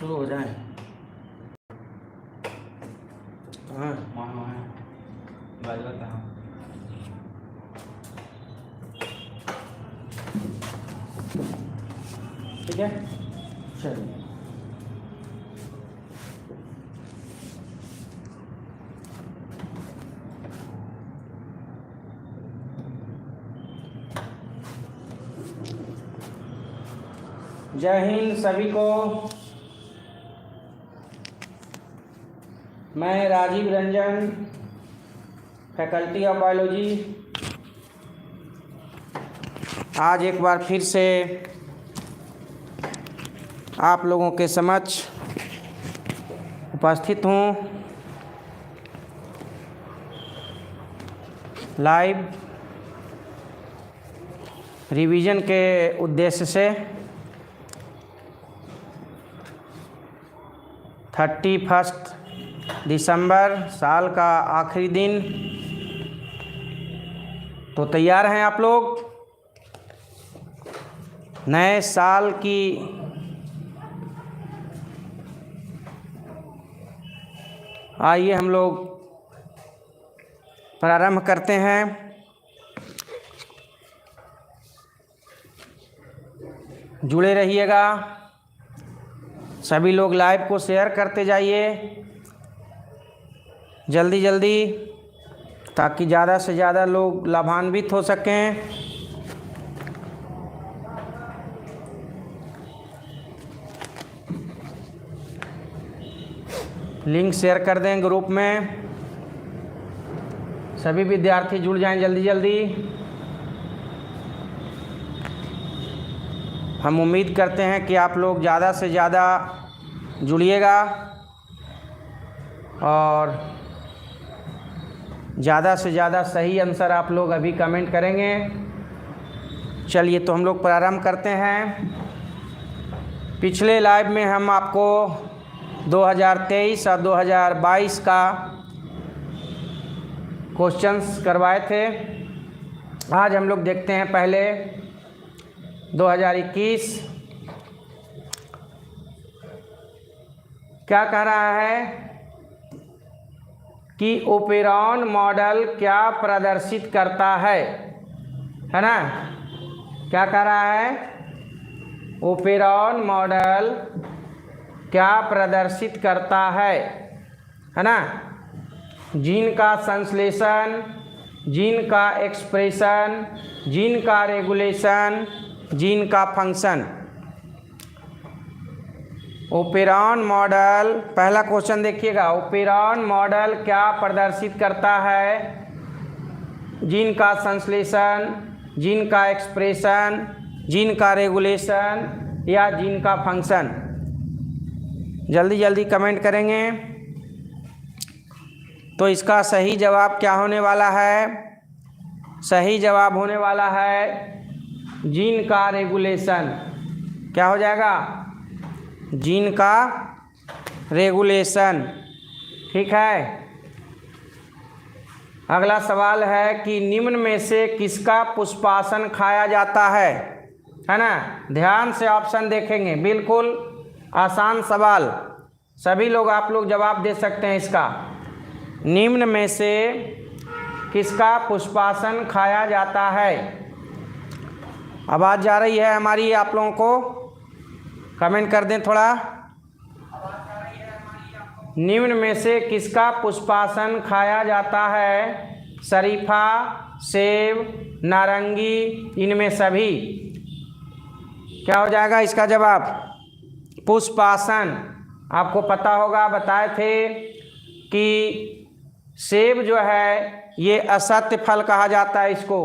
शुरू हो जाए। हाँ ठीक है, चलिए। जय हिंद सभी को। मैं Rajeev Ranjan, faculty of biology, आज एक बार फिर से आप लोगों के समक्ष उपस्थित हूँ लाइव रिवीजन के उद्देश्य से। 31 दिसंबर साल का आखिरी दिन, तो तैयार हैं आप लोग नए साल की आइए हम लोग प्रारंभ करते हैं। जुड़े रहिएगा, सभी लोग लाइव को शेयर करते जाइए जल्दी जल्दी, ताकि ज़्यादा से ज़्यादा लोग लाभान्वित हो सकें। लिंक शेयर कर दें ग्रुप में, सभी विद्यार्थी जुड़ जाएं जल्दी जल्दी। हम उम्मीद करते हैं कि आप लोग ज़्यादा से ज़्यादा जुड़िएगा और ज़्यादा से ज़्यादा सही आंसर आप लोग अभी कमेंट करेंगे। चलिए तो हम लोग प्रारंभ करते हैं। पिछले लाइव में हम आपको 2023 और 2022 का क्वेश्चंस करवाए थे। आज हम लोग देखते हैं पहले 2021 क्या कह रहा है कि ओपेरॉन मॉडल क्या प्रदर्शित करता है ना। क्या कह रहा है, ओपेरॉन मॉडल क्या प्रदर्शित करता है ना। जीन का संश्लेषण, जीन का एक्सप्रेशन, जीन का रेगुलेशन, जीन का फंक्शन। ओपेरॉन मॉडल, पहला क्वेश्चन देखिएगा, ओपेरॉन मॉडल क्या प्रदर्शित करता है। जीन का संश्लेषण, जीन का एक्सप्रेशन, जीन का रेगुलेशन या जीन का फंक्शन। जल्दी जल्दी कमेंट करेंगे। तो इसका सही जवाब क्या होने वाला है, सही जवाब होने वाला है जीन का रेगुलेशन। क्या हो जाएगा, जीन का रेगुलेशन। ठीक है। अगला सवाल है कि निम्न में से किसका पुष्पासन खाया जाता है ना। ध्यान से ऑप्शन देखेंगे, बिल्कुल आसान सवाल, सभी लोग आप लोग जवाब दे सकते हैं इसका। निम्न में से किसका पुष्पासन खाया जाता है। आवाज़ जा रही है हमारी, आप लोगों को कमेंट कर दें थोड़ा। निम्न में से किसका पुष्पासन खाया जाता है। शरीफा, सेब, नारंगी, इनमें सभी। क्या हो जाएगा इसका जवाब, पुष्पासन। आपको पता होगा, बताए थे कि सेब जो है ये असत्य फल कहा जाता है इसको,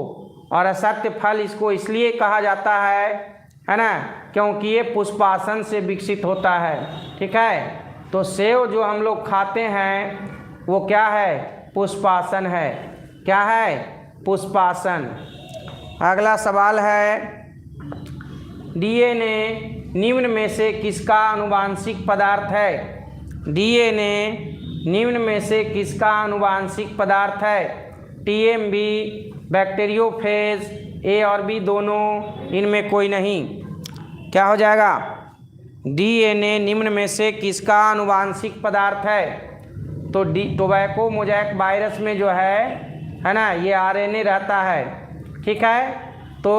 और असत्य फल इसको इसलिए कहा जाता है ना, क्योंकि ये पुष्पासन से विकसित होता है। ठीक है। तो सेब जो हम लोग खाते हैं वो क्या है, पुष्पासन है। क्या है, पुष्पासन। अगला सवाल है, डीएनए निम्न में से किसका आनुवांशिक पदार्थ है। डीएनए निम्न में से किसका आनुवांशिक पदार्थ है। टीएमबी, बैक्टीरियोफेज, ए और बी दोनों, इनमें कोई नहीं। क्या हो जाएगा, डीएनए निम्न में से किसका आनुवांशिक पदार्थ है? तो टोबैको मोज़ैक वायरस में जो है ना, ये आरएनए रहता है, ठीक है। तो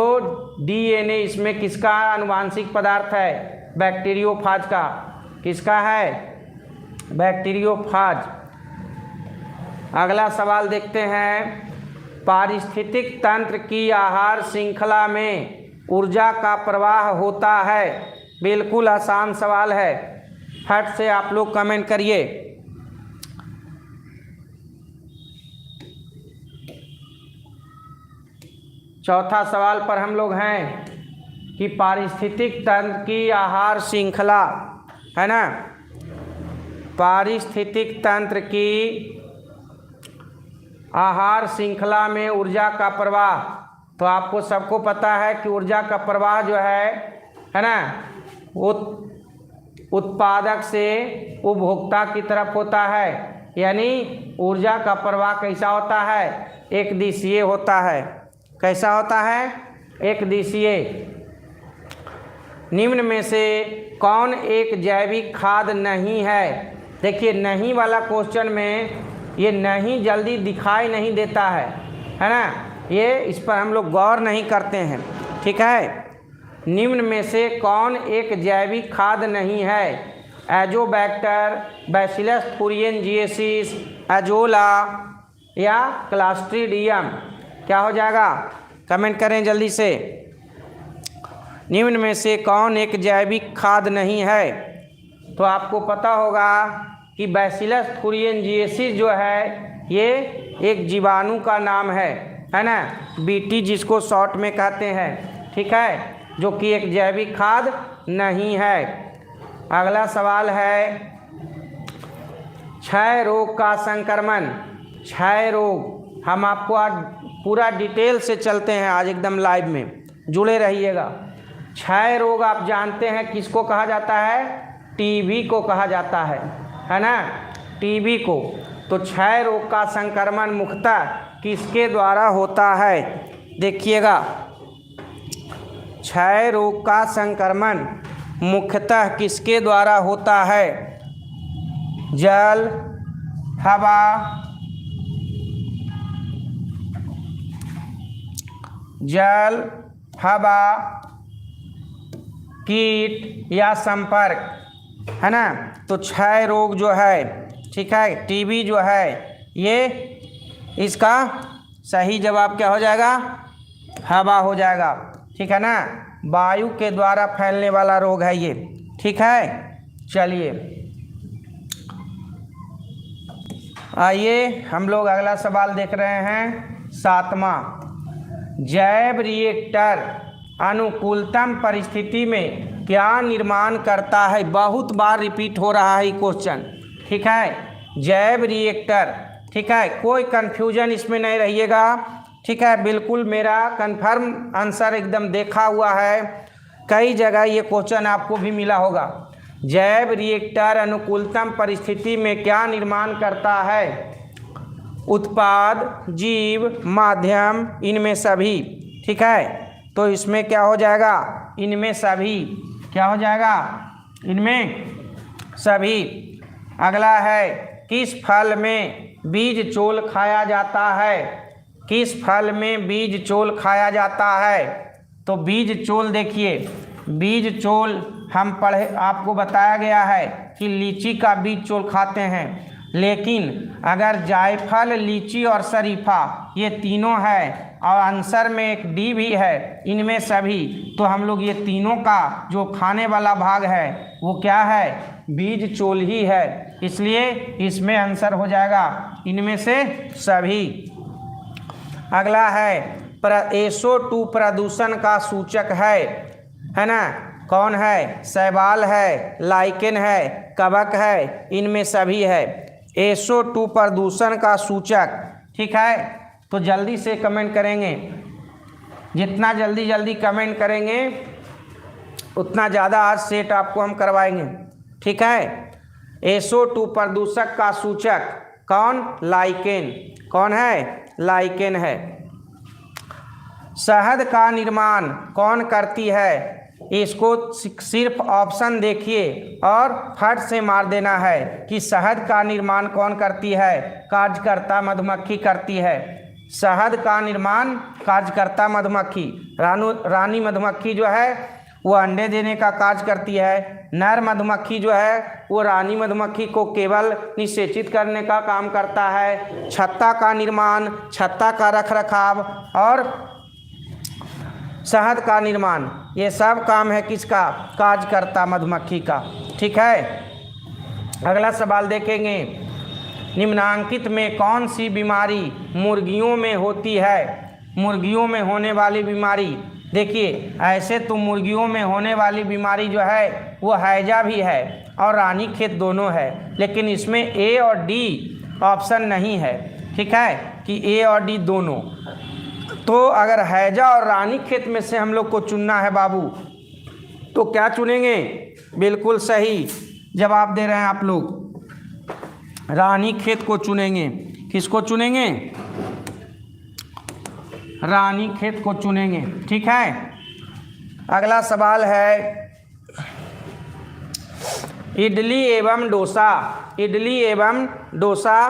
डीएनए इसमें किसका आनुवांशिक पदार्थ है? बैक्टीरियोफाज का। किसका है? बैक्टीरियोफाज। अगला सवाल देखते हैं। पारिस्थितिक तंत्र की आहार श्रृंखला में ऊर्जा का प्रवाह होता है। बिल्कुल आसान सवाल है, फट से आप लोग कमेंट करिए। चौथा सवाल पर हम लोग हैं कि पारिस्थितिक तंत्र की आहार श्रृंखला, है ना, पारिस्थितिक तंत्र की आहार श्रृंखला में ऊर्जा का प्रवाह। तो आपको सबको पता है कि ऊर्जा का प्रवाह जो है ना, उत्पादक से उपभोक्ता की तरफ होता है। यानी ऊर्जा का प्रवाह कैसा होता है? एक दिशीय होता है। कैसा होता है? एक दिशीय। निम्न में से कौन एक जैविक खाद नहीं है? देखिए, नहीं वाला क्वेश्चन में ये नहीं जल्दी दिखाई नहीं देता है ना, ये इस पर हम लोग गौर नहीं करते हैं, ठीक है। निम्न में से कौन एक जैविक खाद नहीं है? एजोबैक्टर, बैसिलस थूरियनजिएसिस, एजोला या क्लास्ट्रीडियम। क्या हो जाएगा? कमेंट करें जल्दी से। निम्न में से कौन एक जैविक खाद नहीं है? तो आपको पता होगा कि बैसिलस थूरियनजिएसिस जो है ये एक जीवाणु का नाम है ना, बीटी जिसको शॉर्ट में कहते हैं, ठीक है, जो कि एक जैविक खाद नहीं है। अगला सवाल है क्षय रोग का संक्रमण। क्षय रोग हम आपको आज पूरा डिटेल से चलते हैं, आज एकदम लाइव में जुड़े रहिएगा। क्षय रोग आप जानते हैं किसको कहा जाता है? टीबी को कहा जाता है ना, टीबी को। तो क्षय रोग का संक्रमण मुख्यतः किसके द्वारा होता है? देखिएगा, क्षय रोग का संक्रमण मुख्यतः किसके द्वारा होता है? जल, हवा, जल, हवा, कीट या संपर्क, है ना। तो क्षय रोग जो है, ठीक है, टीबी जो है, ये इसका सही जवाब क्या हो जाएगा? हवा हो जाएगा, ठीक है ना। वायु के द्वारा फैलने वाला रोग है ये, ठीक है। चलिए आइए हम लोग अगला सवाल देख रहे हैं, 7वां। जैव रिएक्टर अनुकूलतम परिस्थिति में क्या निर्माण करता है? बहुत बार रिपीट हो रहा है क्वेश्चन, ठीक है। जैव रिएक्टर, ठीक है, कोई कंफ्यूजन इसमें नहीं रहिएगा, ठीक है। बिल्कुल मेरा कंफर्म आंसर एकदम देखा हुआ है, कई जगह ये क्वेश्चन आपको भी मिला होगा। जैव रिएक्टर अनुकूलतम परिस्थिति में क्या निर्माण करता है? उत्पाद, जीव, माध्यम, इनमें सभी, ठीक है। तो इसमें क्या हो जाएगा? इनमें सभी। क्या हो जाएगा? इनमें सभी। अगला है, किस फल में बीज चोल खाया जाता है? किस फल में बीज चोल खाया जाता है? तो बीज चोल, देखिए बीज चोल हम पढ़े, आपको बताया गया है कि लीची का बीज चोल खाते हैं, लेकिन अगर जायफल, लीची और शरीफा ये तीनों है और आंसर में एक डी भी है, इनमें सभी, तो हम लोग ये तीनों का जो खाने वाला भाग है वो क्या है? बीज चोल ही है, इसलिए इसमें आंसर हो जाएगा इनमें से सभी। अगला है, SO2 प्रदूषण का सूचक है ना, कौन है? शैवाल है, लाइकेन है, कवक है, इनमें सभी है। SO2 प्रदूषण का सूचक, ठीक है। तो जल्दी से कमेंट करेंगे, जितना जल्दी कमेंट करेंगे उतना ज़्यादा आज सेट आपको हम करवाएंगे, ठीक है। SO2 प्रदूषक का सूचक कौन? लाइकेन। कौन है? लाइकेन है। शहद का निर्माण कौन करती है? इसको सिर्फ ऑप्शन देखिए और फट से मार देना है कि शहद का निर्माण कौन करती है? कार्यकर्ता मधुमक्खी करती है। शहद का निर्माण कार्यकर्ता मधुमक्खी। रानी मधुमक्खी जो है वो अंडे देने का कार्य करती है। नर मधुमक्खी जो है वो रानी मधुमक्खी को केवल निषेचित करने का काम करता है। छत्ता का निर्माण, छत्ता का रखरखाव और शहद का निर्माण, ये सब काम है किसका? कार्यकर्ता मधुमक्खी का। ठीक है, अगला सवाल देखेंगे। निम्नांकित में कौन सी बीमारी मुर्गियों में होती है? मुर्गियों में होने वाली बीमारी, देखिए ऐसे तो मुर्गियों में होने वाली बीमारी जो है वो हैजा भी है और रानीखेत दोनों है, लेकिन इसमें ए और डी ऑप्शन नहीं है। ठीक है, कि ए और डी दोनों। तो अगर हैजा और रानीखेत में से हम लोग को चुनना है बाबू, तो क्या चुनेंगे? बिल्कुल सही जवाब दे रहे हैं आप लोग, रानीखेत को चुनेंगे। किसको चुनेंगे? रानीखेत को चुनेंगे। ठीक है, अगला सवाल है इडली एवं डोसा। इडली एवं डोसा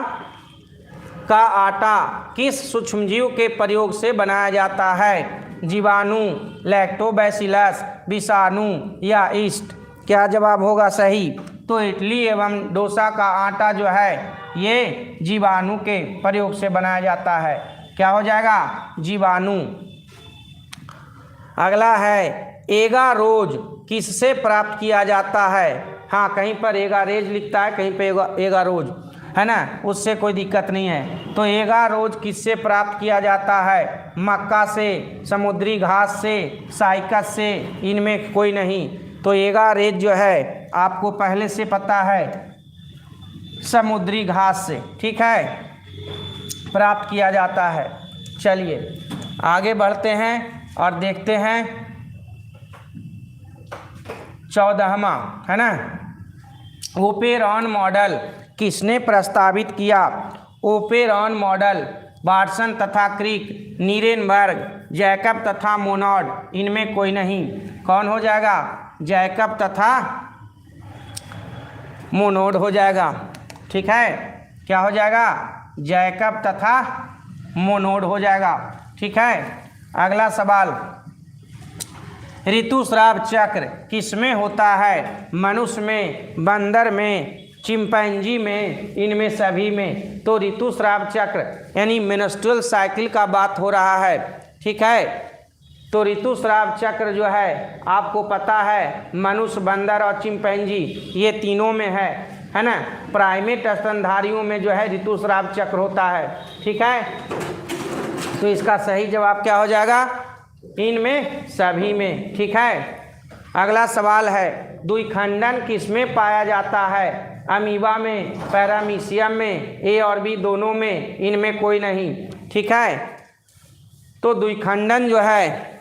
का आटा किस सूक्ष्मजीव के प्रयोग से बनाया जाता है? जीवाणु, लैक्टोबैसिलस, विषाणु या ईस्ट? क्या जवाब होगा सही? तो इडली एवं डोसा का आटा जो है ये जीवाणु के प्रयोग से बनाया जाता है। क्या हो जाएगा? जीवाणु। अगला है एगारोज किससे प्राप्त किया जाता है? हाँ, कहीं पर एगारेज लिखता है, कहीं पर एगारोज है ना, उससे कोई दिक्कत नहीं है। तो एगारोज किससे प्राप्त किया जाता है? मक्का से, समुद्री घास से, साइकस से, इनमें कोई नहीं। तो एगारेज जो है आपको पहले से पता है समुद्री घास से, ठीक है, प्राप्त किया जाता है। चलिए आगे बढ़ते हैं और देखते हैं 14वां, है ना, ओपेरॉन मॉडल किसने प्रस्तावित किया? ओपेरॉन मॉडल वाटसन तथा क्रिक, नीरेनबर्ग, जैकब तथा मोनोड, इनमें कोई नहीं। कौन हो जाएगा? जैकब तथा मोनोड हो जाएगा। ठीक है, क्या हो जाएगा? जैकब तथा मोनोड हो जाएगा। ठीक है, अगला सवाल ऋतुस्राव चक्र किसमें होता है? मनुष्य में, बंदर में, चिंपैंजी में, इनमें सभी में। तो ऋतुस्राव चक्र यानी मेंस्ट्रुअल साइकिल का बात हो रहा है। ठीक है, तो ऋतुस्राव चक्र जो है आपको पता है मनुष्य, बंदर और चिंपैंजी ये तीनों में है ना। प्राइमेट स्तनधारियों में जो है ऋतुस्राव चक्र होता है। ठीक है, तो इसका सही जवाब क्या हो जाएगा? इनमें सभी में। ठीक है, अगला सवाल है द्विखंडन किसमें पाया जाता है? अमीबा में, पैरामीशियम में, ए और बी दोनों में, इनमें कोई नहीं। ठीक है, तो द्विखंडन जो है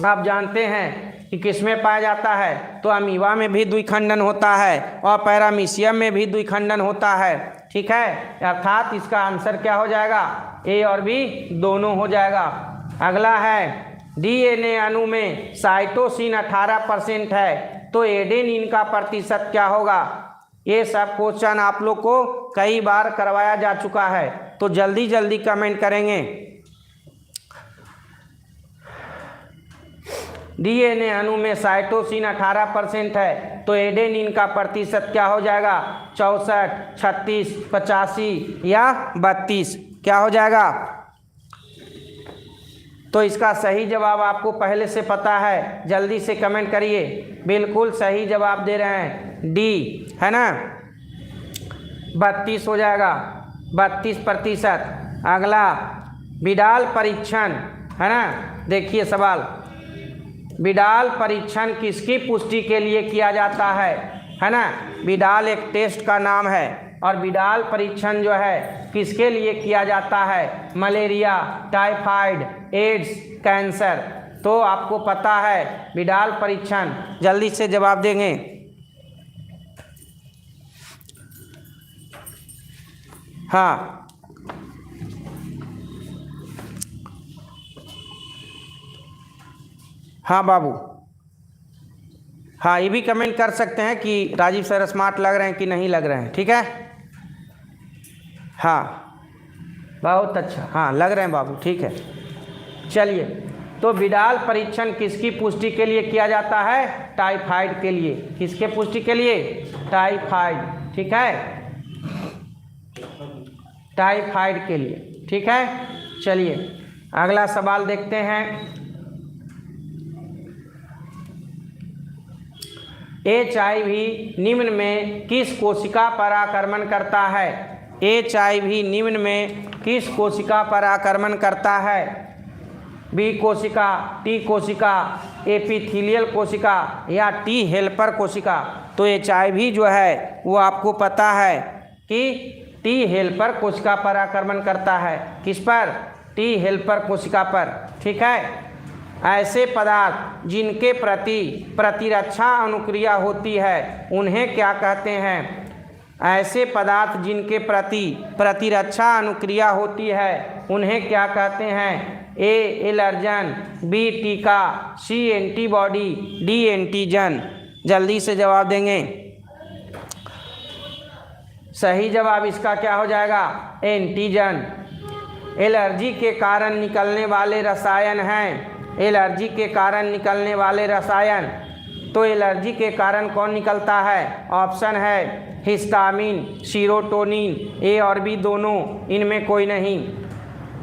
आप जानते हैं कि किसमें पाया जाता है? तो अमीबा में भी द्विखंडन होता है और पैरामीशियम में भी द्विखंडन होता है। ठीक है, अर्थात इसका आंसर क्या हो जाएगा? ए और बी दोनों हो जाएगा। अगला है डीएनए अणु में साइटोसिन 18% है, तो एडेनिन का प्रतिशत क्या होगा? ये सब क्वेश्चन आप लोग को कई बार करवाया जा चुका है, तो जल्दी जल्दी कमेंट करेंगे। डीएनए अणु में साइटोसिन 18% है, तो एडेनिन का प्रतिशत क्या हो जाएगा? 64, 36, 85 या 32? क्या हो जाएगा? तो इसका सही जवाब आपको पहले से पता है, जल्दी से कमेंट करिए। बिल्कुल सही जवाब दे रहे हैं, डी, है ना, 32 हो जाएगा, 32%। अगला विडाल परीक्षण, है ना, देखिए सवाल, विडाल परीक्षण किसकी पुष्टि के लिए किया जाता है ना। विडाल एक टेस्ट का नाम है और विडाल परीक्षण जो है किसके लिए किया जाता है? Malaria, typhoid, AIDS, cancer. तो आपको पता है विडाल परीक्षण, जल्दी से जवाब देंगे। हाँ, हाँ बाबू, हाँ, ये भी कमेंट कर सकते हैं कि राजीव सर स्मार्ट लग रहे हैं कि नहीं लग रहे हैं। ठीक है, हाँ बहुत अच्छा, हाँ लग रहे हैं बाबू। ठीक है, चलिए, तो विडाल परीक्षण किसकी पुष्टि के लिए किया जाता है? टाइफाइड के लिए। किसके पुष्टि के लिए? टाइफाइड। ठीक है, टाइफाइड के लिए। ठीक है, चलिए अगला सवाल देखते हैं। HIV निम्न में किस कोशिका पर आक्रमण करता है? HIV निम्न में किस कोशिका पर आक्रमण करता है? B कोशिका, T कोशिका, एपिथेलियल कोशिका या T हेल्पर कोशिका? तो HIV जो है वो आपको पता है कि T हेल्पर कोशिका पर आक्रमण करता है। किस पर? T हेल्पर कोशिका पर। ठीक है, ऐसे पदार्थ जिनके प्रति प्रतिरक्षा अनुक्रिया होती है उन्हें क्या कहते हैं? ऐसे पदार्थ जिनके प्रति प्रतिरक्षा अनुक्रिया होती है उन्हें क्या कहते हैं? A एलर्जन, B टीका, C एंटीबॉडी, D एंटीजन। जल्दी से जवाब देंगे। सही जवाब इसका क्या हो जाएगा? एंटीजन। एलर्जी के कारण निकलने वाले रसायन हैं। एलर्जी के कारण निकलने वाले रसायन, तो एलर्जी के कारण कौन निकलता है? ऑप्शन है हिस्टामिन, सीरोटोनिन, A और B दोनों, इनमें कोई नहीं।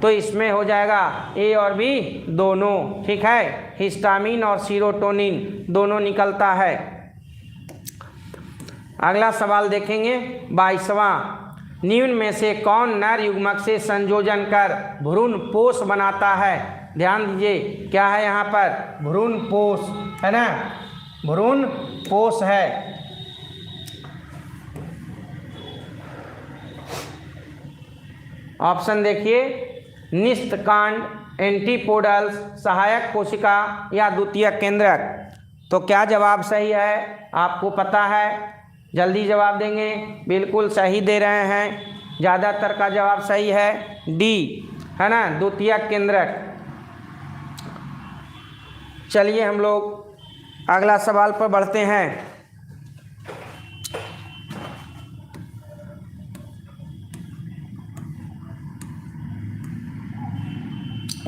तो इसमें हो जाएगा A और B दोनों। ठीक है, हिस्टामिन और सीरोटोनिन दोनों निकलता है। अगला सवाल देखेंगे 22वां। निम्न में से कौन नर युग्मक से संयोजन कर भ्रूण पोष बनाता है? ध्यान दीजिए, क्या है यहाँ पर? भ्रूण पोष है ना, भ्रूण पोष है। ऑप्शन देखिए, निस्तकांड, एंटीपोडल्स, सहायक कोशिका या द्वितीयक केंद्रक। तो क्या जवाब सही है आपको पता है? जल्दी जवाब देंगे। बिल्कुल सही दे रहे हैं, ज़्यादातर का जवाब सही है डी, है ना, द्वितीयक केंद्रक। चलिए हम लोग अगला सवाल पर बढ़ते हैं।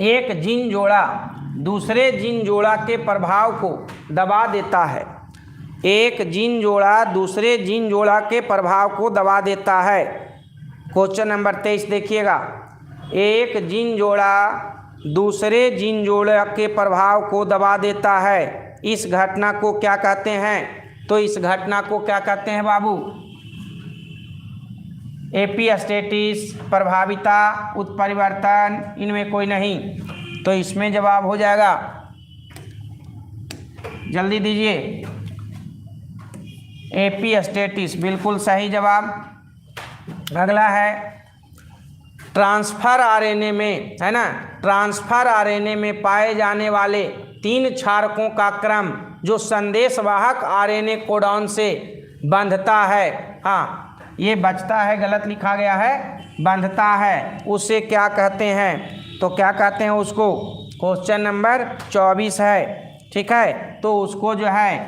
एक जीन जोड़ा दूसरे जीन जोड़ा के प्रभाव को दबा देता है। एक जीन जोड़ा दूसरे जीन जोड़ा के प्रभाव को दबा देता है। क्वेश्चन नंबर 23 देखिएगा। एक जीन जोड़ा दूसरे जीन जोड़ा के प्रभाव को दबा देता है, इस घटना को क्या कहते हैं? तो इस घटना को क्या कहते हैं बाबू? एपिस्टेसिस, प्रभाविता, उत्परिवर्तन, इनमें कोई नहीं। तो इसमें जवाब हो जाएगा, जल्दी दीजिए, एपिस्टेसिस, बिल्कुल सही जवाब। अगला है ट्रांसफर आरएनए में, है ना, ट्रांसफर आरएनए में पाए जाने वाले 3 क्षारकों का क्रम जो संदेशवाहक आरएनए कोडॉन से बंधता है, हाँ ये बचता है, गलत लिखा गया है, बंधता है, उसे क्या कहते हैं? तो क्या कहते हैं उसको? क्वेश्चन नंबर 24 है। ठीक है, तो उसको जो है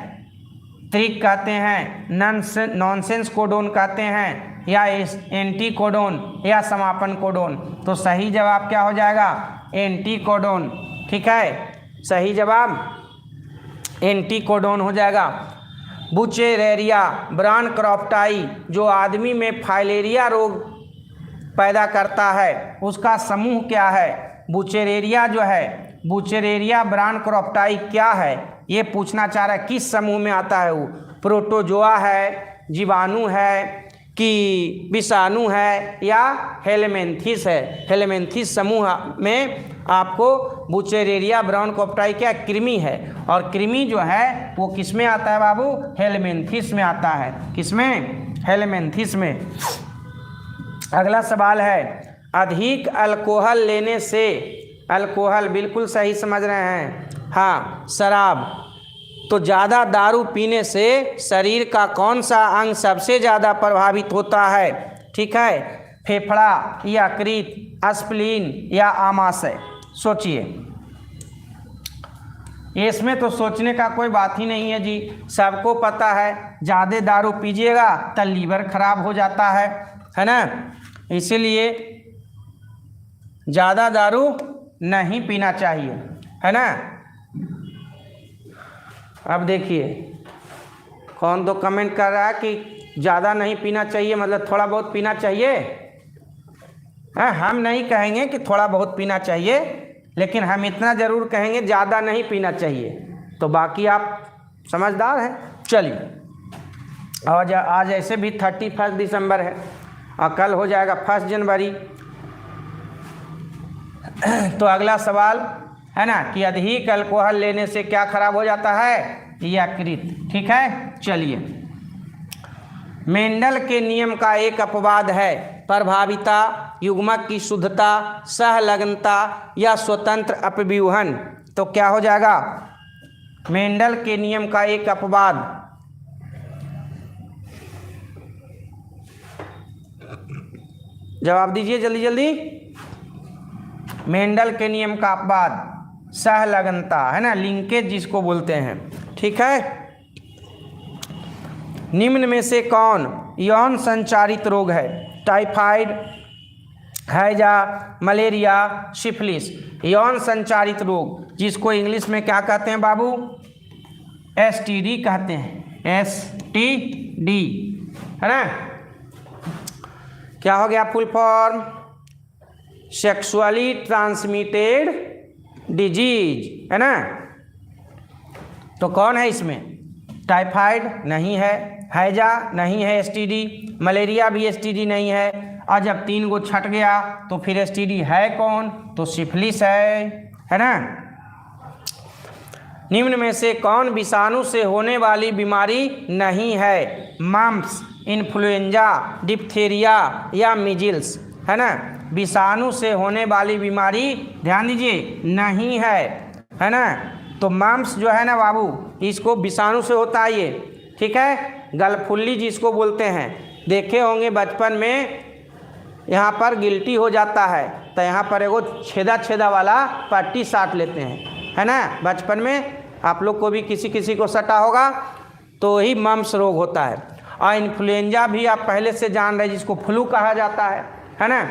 त्रिक कहते हैं, नॉनसेंस कोडोन कहते हैं, या एंटी कोडोन या समापन कोडोन। तो सही जवाब क्या हो जाएगा? Anti codon. ठीक है, सही जवाब एंटी कोडोन हो जाएगा। बुचेरेरिया ब्रानक्रॉफ्टाई जो आदमी में फाइलेरिया रोग पैदा करता है उसका समूह क्या है? बुचेरेरिया जो है, बुचेरेरिया ब्रानक्रॉफ्टाई क्या है ये पूछना चाह रहा है। किस समूह में आता है वो? प्रोटोजोआ है, जीवाणु है कि विषाणु है या हेलमेंथिस है? हेलमेंथिस समूह में आपको बुचेरेरिया ब्रानक्रॉफ्टाई क्या कृमि है, और कृमि जो है वो किस में आता है बाबू? हेलमेंथिस में आता है। किसमें? हेलमेंथिस में। अगला सवाल है, अधिक अल्कोहल लेने से, अल्कोहल बिल्कुल सही समझ रहे हैं, हाँ शराब, तो ज़्यादा दारू पीने से शरीर का कौन सा अंग सबसे ज़्यादा प्रभावित होता है? ठीक है, फेफड़ा, यकृत, स्प्लीन या आमाशय? सोचिए। इसमें तो सोचने का कोई बात ही नहीं है जी, सबको पता है ज़्यादा दारू पीजिएगा तो लीवर खराब हो जाता है ना। इसीलिए ज़्यादा दारू नहीं पीना चाहिए, है ना। अब देखिए कौन तो कमेंट कर रहा है कि ज़्यादा नहीं पीना चाहिए, मतलब थोड़ा बहुत पीना चाहिए। हम नहीं कहेंगे कि थोड़ा बहुत पीना चाहिए, लेकिन हम इतना ज़रूर कहेंगे ज़्यादा नहीं पीना चाहिए। तो बाकी आप समझदार हैं। चलिए आज ऐसे भी 31 दिसंबर है और कल हो जाएगा 1 जनवरी। तो अगला सवाल है ना कि अधिक अल्कोहल लेने से क्या खराब हो जाता है, यकृत। ठीक है, चलिए। मेंडल के नियम का एक अपवाद है प्रभाविता, युग्मक की शुद्धता, सहलग्नता या स्वतंत्र अपव्यूहन। तो क्या हो जाएगा मेंडल के नियम का एक अपवाद? जवाब दीजिए जल्दी जल्दी। मेंडल के नियम का अपवाद सहलग्नता, है ना, लिंकेज जिसको बोलते हैं। ठीक है। निम्न में से कौन यौन संचारित रोग है? टाइफाइड, हैजा, मलेरिया, सिफिलिस। यौन संचारित रोग जिसको इंग्लिश में क्या कहते हैं बाबू? STD कहते हैं, STD, है ना। क्या हो गया full form? Sexually transmitted disease, है ना। तो कौन है इसमें? टाइफाइड नहीं है, हैजा नहीं है, STD, मलेरिया भी STD नहीं है, और जब 3 गो छट गया तो फिर STD है कौन? तो सिफिलिस है ना। निम्न में से कौन विषाणु से होने वाली बीमारी नहीं है? मम्प्स, इन्फ्लुएंजा, डिप्थीरिया या मीजिल्स, है ना। विषाणु से होने वाली बीमारी ध्यान दीजिए नहीं है ना। तो मम्प्स जो है ना बाबू, इसको विषाणु से होता है ये। ठीक है। गलफुल्ली जिसको बोलते हैं, देखे होंगे बचपन में, यहाँ पर गिल्टी हो जाता है तो यहाँ पर एगो छेदा वाला पट्टी साट लेते हैं, है ना। बचपन में आप लोग को भी किसी किसी को सटा होगा, तो ही मम्प्स रोग होता है। और इन्फ्लुएंजा भी आप पहले से जान रहे, जिसको फ्लू कहा जाता है ना।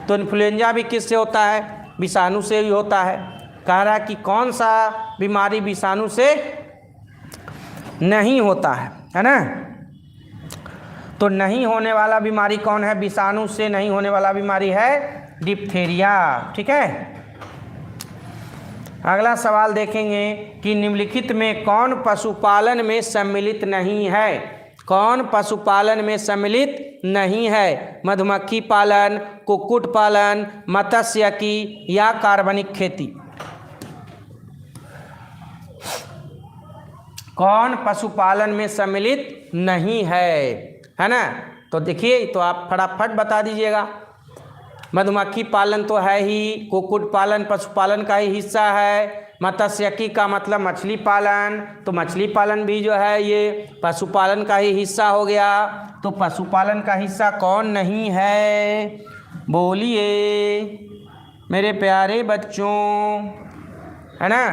तो इन्फ्लुएंजा भी किससे होता है? विषाणु से ही होता है। कह रहा है कि कौन सा बीमारी विषाणु से नहीं होता है ना। तो नहीं होने वाला बीमारी कौन है? विषाणु से नहीं होने वाला बीमारी है डिप्थीरिया। ठीक है। अगला सवाल देखेंगे कि निम्नलिखित में कौन पशुपालन में सम्मिलित नहीं है? कौन पशुपालन में सम्मिलित नहीं है? मधुमक्खी पालन, कुक्कुट पालन, मत्स्यिकी या कार्बनिक खेती। कौन पशुपालन में सम्मिलित नहीं है ना। तो देखिए, तो आप फटाफट बता दीजिएगा। मधुमक्खी पालन तो है ही, कुक्कुट पालन पशुपालन का ही हिस्सा है, मत्स्यिकी का मतलब मछली पालन, तो मछली पालन भी जो है ये पशुपालन का ही हिस्सा हो गया। तो पशुपालन का हिस्सा कौन नहीं है? बोलिए मेरे प्यारे बच्चों, है ना।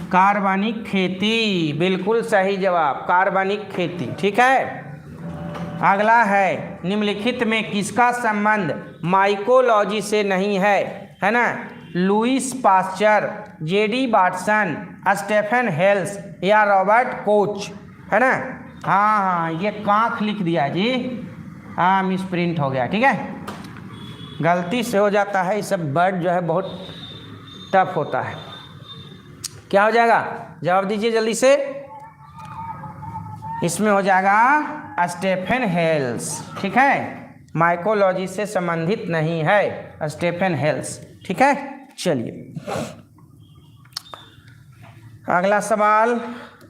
कार्बनिक खेती, बिल्कुल सही जवाब, कार्बनिक खेती। ठीक है। अगला है निम्नलिखित में किसका संबंध माइकोलॉजी से नहीं है ना। Louis Pasteur, JD Watson, Stephen Hales या रॉबर्ट कोच, है ना। हाँ, ये कांख लिख दिया जी, हाँ मिसप्रिंट हो गया। ठीक है, गलती से हो जाता है, ये सब वर्ड जो है बहुत टफ होता है। क्या हो जाएगा? जवाब दीजिए जल्दी से। इसमें हो जाएगा स्टेफन हेल्स। ठीक है, माइकोलॉजी से संबंधित नहीं है स्टेफन हेल्स। ठीक है, चलिए अगला सवाल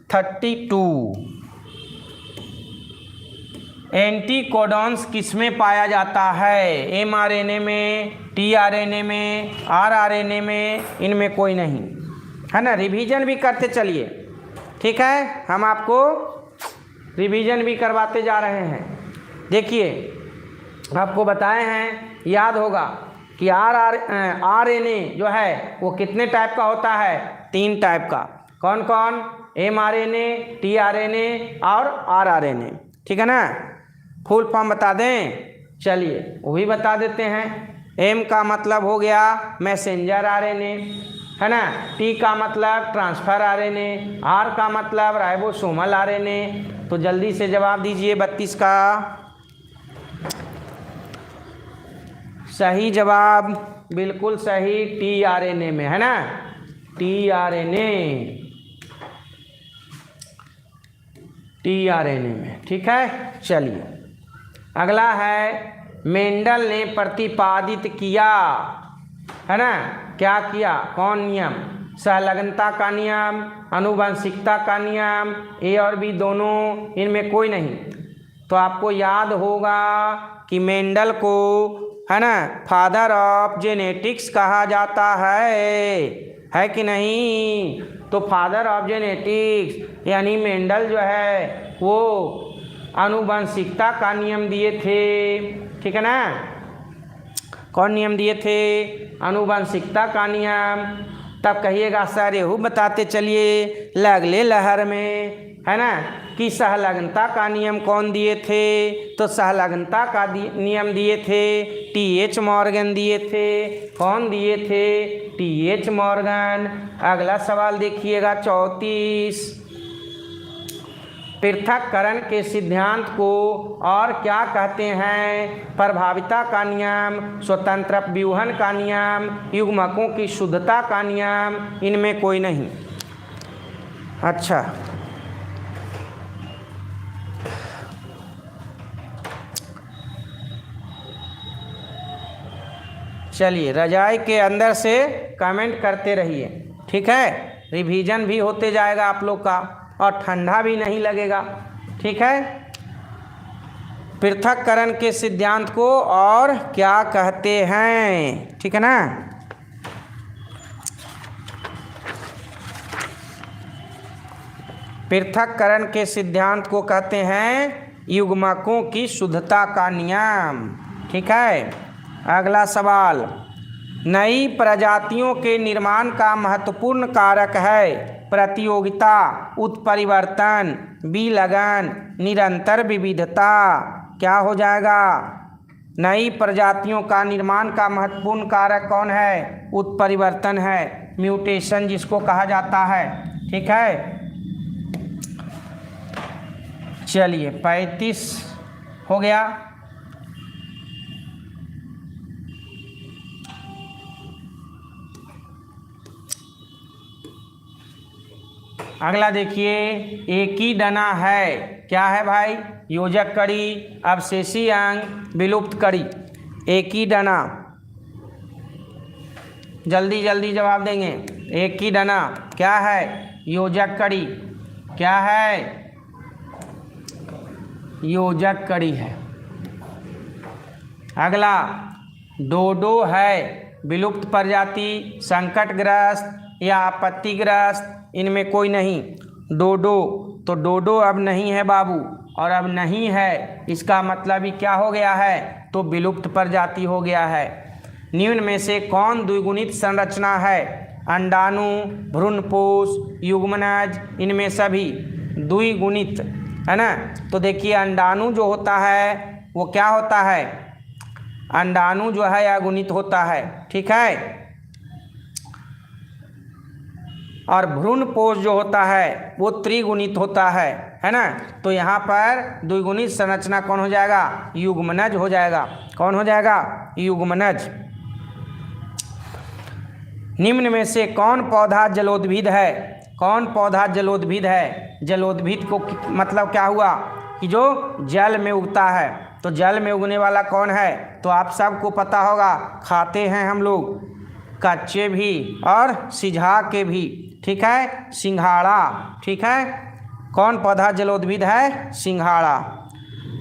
32। एंटीकोडॉन्स किसमें पाया जाता है? mRNA में, tRNA में, rRNA में, इनमें कोई नहीं, है ना। रिवीजन भी करते चलिए। ठीक है, हम आपको रिवीजन भी करवाते जा रहे हैं। देखिए, आपको बताए हैं, याद होगा कि RNA जो है वो कितने टाइप का होता है? 3 टाइप का। कौन कौन? mRNA, tRNA और rRNA। ठीक है ना? फुल फॉर्म बता दें? चलिए वो भी बता देते हैं। M का मतलब हो गया मैसेंजर RNA, है ना। T का मतलब ट्रांसफर RNA, R का मतलब राइबोसोमल RNA। तो जल्दी से जवाब दीजिए 32 का। सही जवाब बिल्कुल सही tRNA में, है ना, tRNA में। ठीक है, चलिए अगला है मेंडल ने प्रतिपादित किया, है ना। क्या किया? कौन नियम? सहलगनता का नियम, आनुवंशिकता का नियम, ए और बी दोनों, इनमें कोई नहीं। तो आपको याद होगा कि मेंडल को, है ना, फादर ऑफ जेनेटिक्स कहा जाता है कि नहीं? तो फादर ऑफ जेनेटिक्स यानी मेंडल जो है वो आनुवंशिकता का नियम दिए थे। ठीक है ना? कौन नियम दिए थे? आनुवंशिकता का नियम। तब कहिएगा सर रेहू बताते चलिए लगले लहर में, है ना, कि सहलगनता का नियम कौन दिए थे? तो सहलगनता का नियम दिए थे TH मॉर्गन दिए थे। कौन दिए थे? TH Morgan. अगला सवाल देखिएगा 34। पृथक्करण के सिद्धांत को और क्या कहते हैं? प्रभाविता का नियम, स्वतंत्र व्यूहन का नियम, युग्मकों की शुद्धता का नियम, इनमें कोई नहीं। अच्छा, चलिए रजाई के अंदर से कमेंट करते रहिए। ठीक है, रिवीजन भी होते जाएगा आप लोग का और ठंडा भी नहीं लगेगा। ठीक है, पृथक्करण के सिद्धांत को और क्या कहते हैं? ठीक है ना। पृथक्करण के सिद्धांत को कहते हैं युग्मकों की शुद्धता का नियम। ठीक है, अगला सवाल, नई प्रजातियों के निर्माण का महत्वपूर्ण कारक है प्रतियोगिता, उत्परिवर्तन, विलगन, निरंतर विविधता। क्या हो जाएगा? नई प्रजातियों का निर्माण का महत्वपूर्ण कारक कौन है? उत्परिवर्तन है, म्यूटेशन जिसको कहा जाता है। ठीक है, चलिए 35 हो गया। अगला देखिए, एकीडना है। क्या है भाई? योजक कड़ी, अवशेषी अंग, विलुप्त कड़ी। एकीडना, जल्दी जल्दी जवाब देंगे। एकीडना क्या है? योजक कड़ी। क्या है? योजक कड़ी है। अगला डोडो है, विलुप्त प्रजाति, संकटग्रस्त या आपत्तिग्रस्त, इनमें कोई नहीं। डोडो, तो डोडो अब नहीं है बाबू, और अब नहीं है इसका मतलब ही क्या हो गया है? तो विलुप्त प्रजाति हो गया है। निम्न में से कौन द्विगुणित संरचना है? अंडाणु, भ्रूणपोष, युग्मनज, इनमें सभी द्विगुणित, है ना। तो देखिए अंडाणु जो होता है वो क्या होता है? अंडाणु जो है अगुणित होता है। ठीक है, और भ्रूणपोष जो होता है वो त्रिगुणित होता है ना। तो यहाँ पर द्विगुणित संरचना कौन हो जाएगा? युग्मनज हो जाएगा। कौन हो जाएगा? युग्मनज। निम्न में से कौन पौधा जलोद्भिद है? कौन पौधा जलोद्भिद है? जलोद्भिद को मतलब क्या हुआ कि जो जल में उगता है। तो जल में उगने वाला कौन है? तो आप सबको पता होगा, खाते हैं हम लोग, कच्चे भी और सिझा के भी। ठीक है, सिंघाड़ा। ठीक है, कौन पौधा जलोद्भिद है? सिंघाड़ा।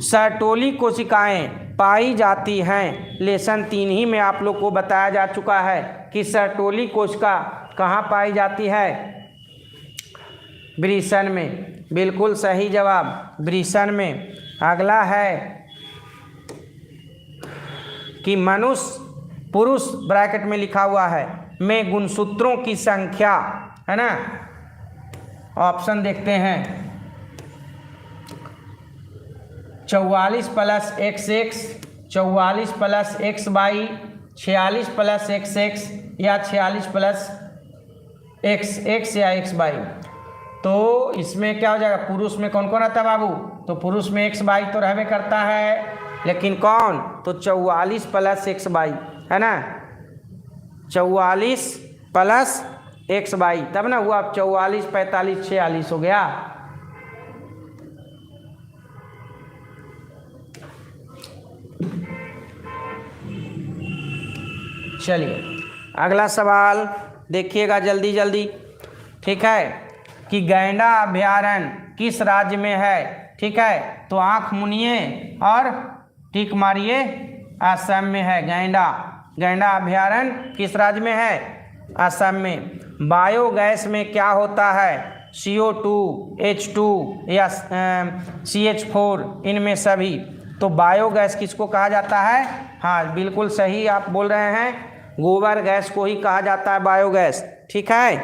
सर्टोली कोशिकाएं पाई जाती हैं। लेसन 3 ही में आप लोग को बताया जा चुका है कि सर्टोली कोशिका कहाँ पाई जाती है? वृषण में। बिल्कुल सही जवाब, वृषण में। अगला है कि मनुष्य पुरुष ब्रैकेट में लिखा हुआ है में गुणसूत्रों की संख्या, है ना। ऑप्शन देखते हैं, 44 + XX, 44 + XY, 46 + XX या 46 + XX या XY। तो इसमें क्या हो जाएगा, पुरुष में कौन कौन आता है बाबू, तो पुरुष में XY तो रहबे करता है, लेकिन कौन, तो 44 + XY, है ना, 44 + XY, तब ना हुआ 44, 45, 46 हो गया। चलिए अगला सवाल देखिएगा जल्दी जल्दी, ठीक है, कि गैंडा अभयारण्य किस राज्य में है, ठीक है। तो आंख मुनिए और टिक मारिए, असम में है गैंडा अभयारण्य किस राज्य में है, असम में। बायोगैस में क्या होता है, CO2, H2 या CH4, इनमें सभी। तो बायोगैस किसको कहा जाता है, हाँ बिल्कुल सही आप बोल रहे हैं, गोबर गैस को ही कहा जाता है बायोगैस, ठीक है।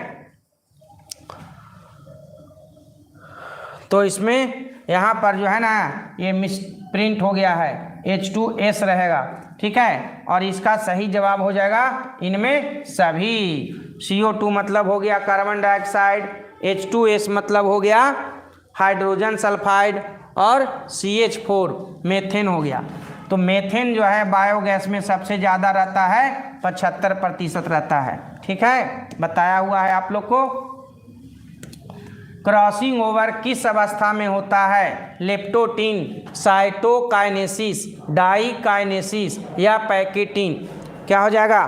तो इसमें यहाँ पर जो है ना ये मिस प्रिंट हो गया है, H2S रहेगा, ठीक है। और इसका सही जवाब हो जाएगा इनमें सभी। CO2 मतलब हो गया कार्बन डाइऑक्साइड, H2S मतलब हो गया हाइड्रोजन सल्फाइड, और CH4 मेथेन हो गया। तो मेथेन जो है बायोगैस में सबसे ज़्यादा रहता है, 75% रहता है, ठीक है, बताया हुआ है आप लोग को। क्रॉसिंग ओवर किस अवस्था में होता है, लेप्टोटीन, साइटोकाइनेसिस, डाइकाइनेसिस या पैकेटीन, क्या हो जाएगा,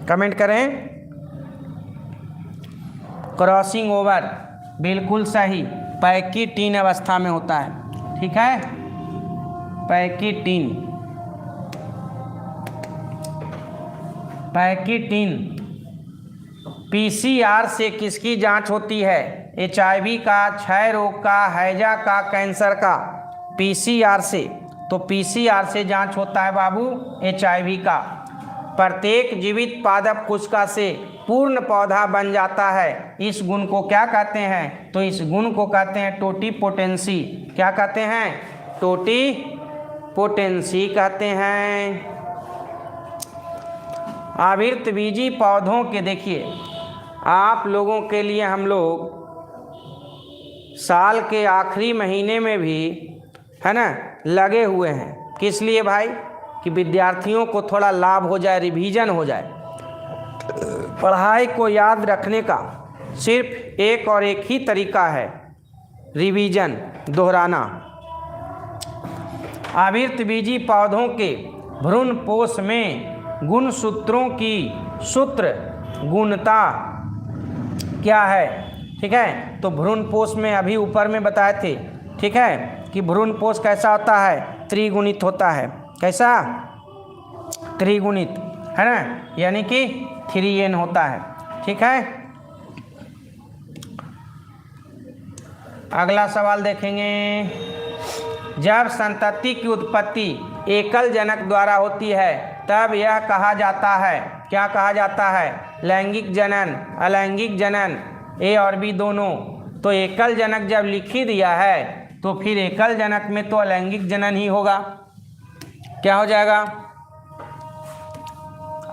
कमेंट करें। क्रॉसिंग ओवर बिल्कुल सही, पैकेटीन अवस्था में होता है, ठीक है, पैकेटीन। PCR से किसकी जांच होती है, HIV का, क्षय रोग का, हैजा का, कैंसर का, PCR से। तो PCR से जांच होता है बाबू HIV का। प्रत्येक जीवित पादप कोशिका से पूर्ण पौधा बन जाता है, इस गुण को क्या कहते हैं, तो इस गुण को कहते हैं टोटिपोटेंसी, क्या कहते हैं, टोटिपोटेंसी कहते हैं। आवृतबीजी पौधों के, देखिए आप लोगों के लिए हम लोग साल के आखिरी महीने में भी, है ना, लगे हुए हैं, किस लिए भाई, कि विद्यार्थियों को थोड़ा लाभ हो जाए, रिवीजन हो जाए। पढ़ाई को याद रखने का सिर्फ एक और एक ही तरीका है, रिवीजन, दोहराना। आवृतबीजी पौधों के भ्रूणपोष में गुणसूत्रों की सूत्र गुणता क्या है, ठीक है। तो भ्रूणपोष में अभी ऊपर में बताए थे, ठीक है, कि भ्रूणपोष कैसा होता है, त्रिगुणित होता है, कैसा, त्रिगुणित, है ना, यानी कि 3n होता है, ठीक है। अगला सवाल देखेंगे, जब संतति की उत्पत्ति एकल जनक द्वारा होती है तब यह कहा जाता है, क्या कहा जाता है, लैंगिक जनन, अलैंगिक जनन, A और B दोनों। तो एकल जनक जब लिख ही दिया है तो फिर एकल जनक में तो अलैंगिक जनन ही होगा, क्या हो जाएगा,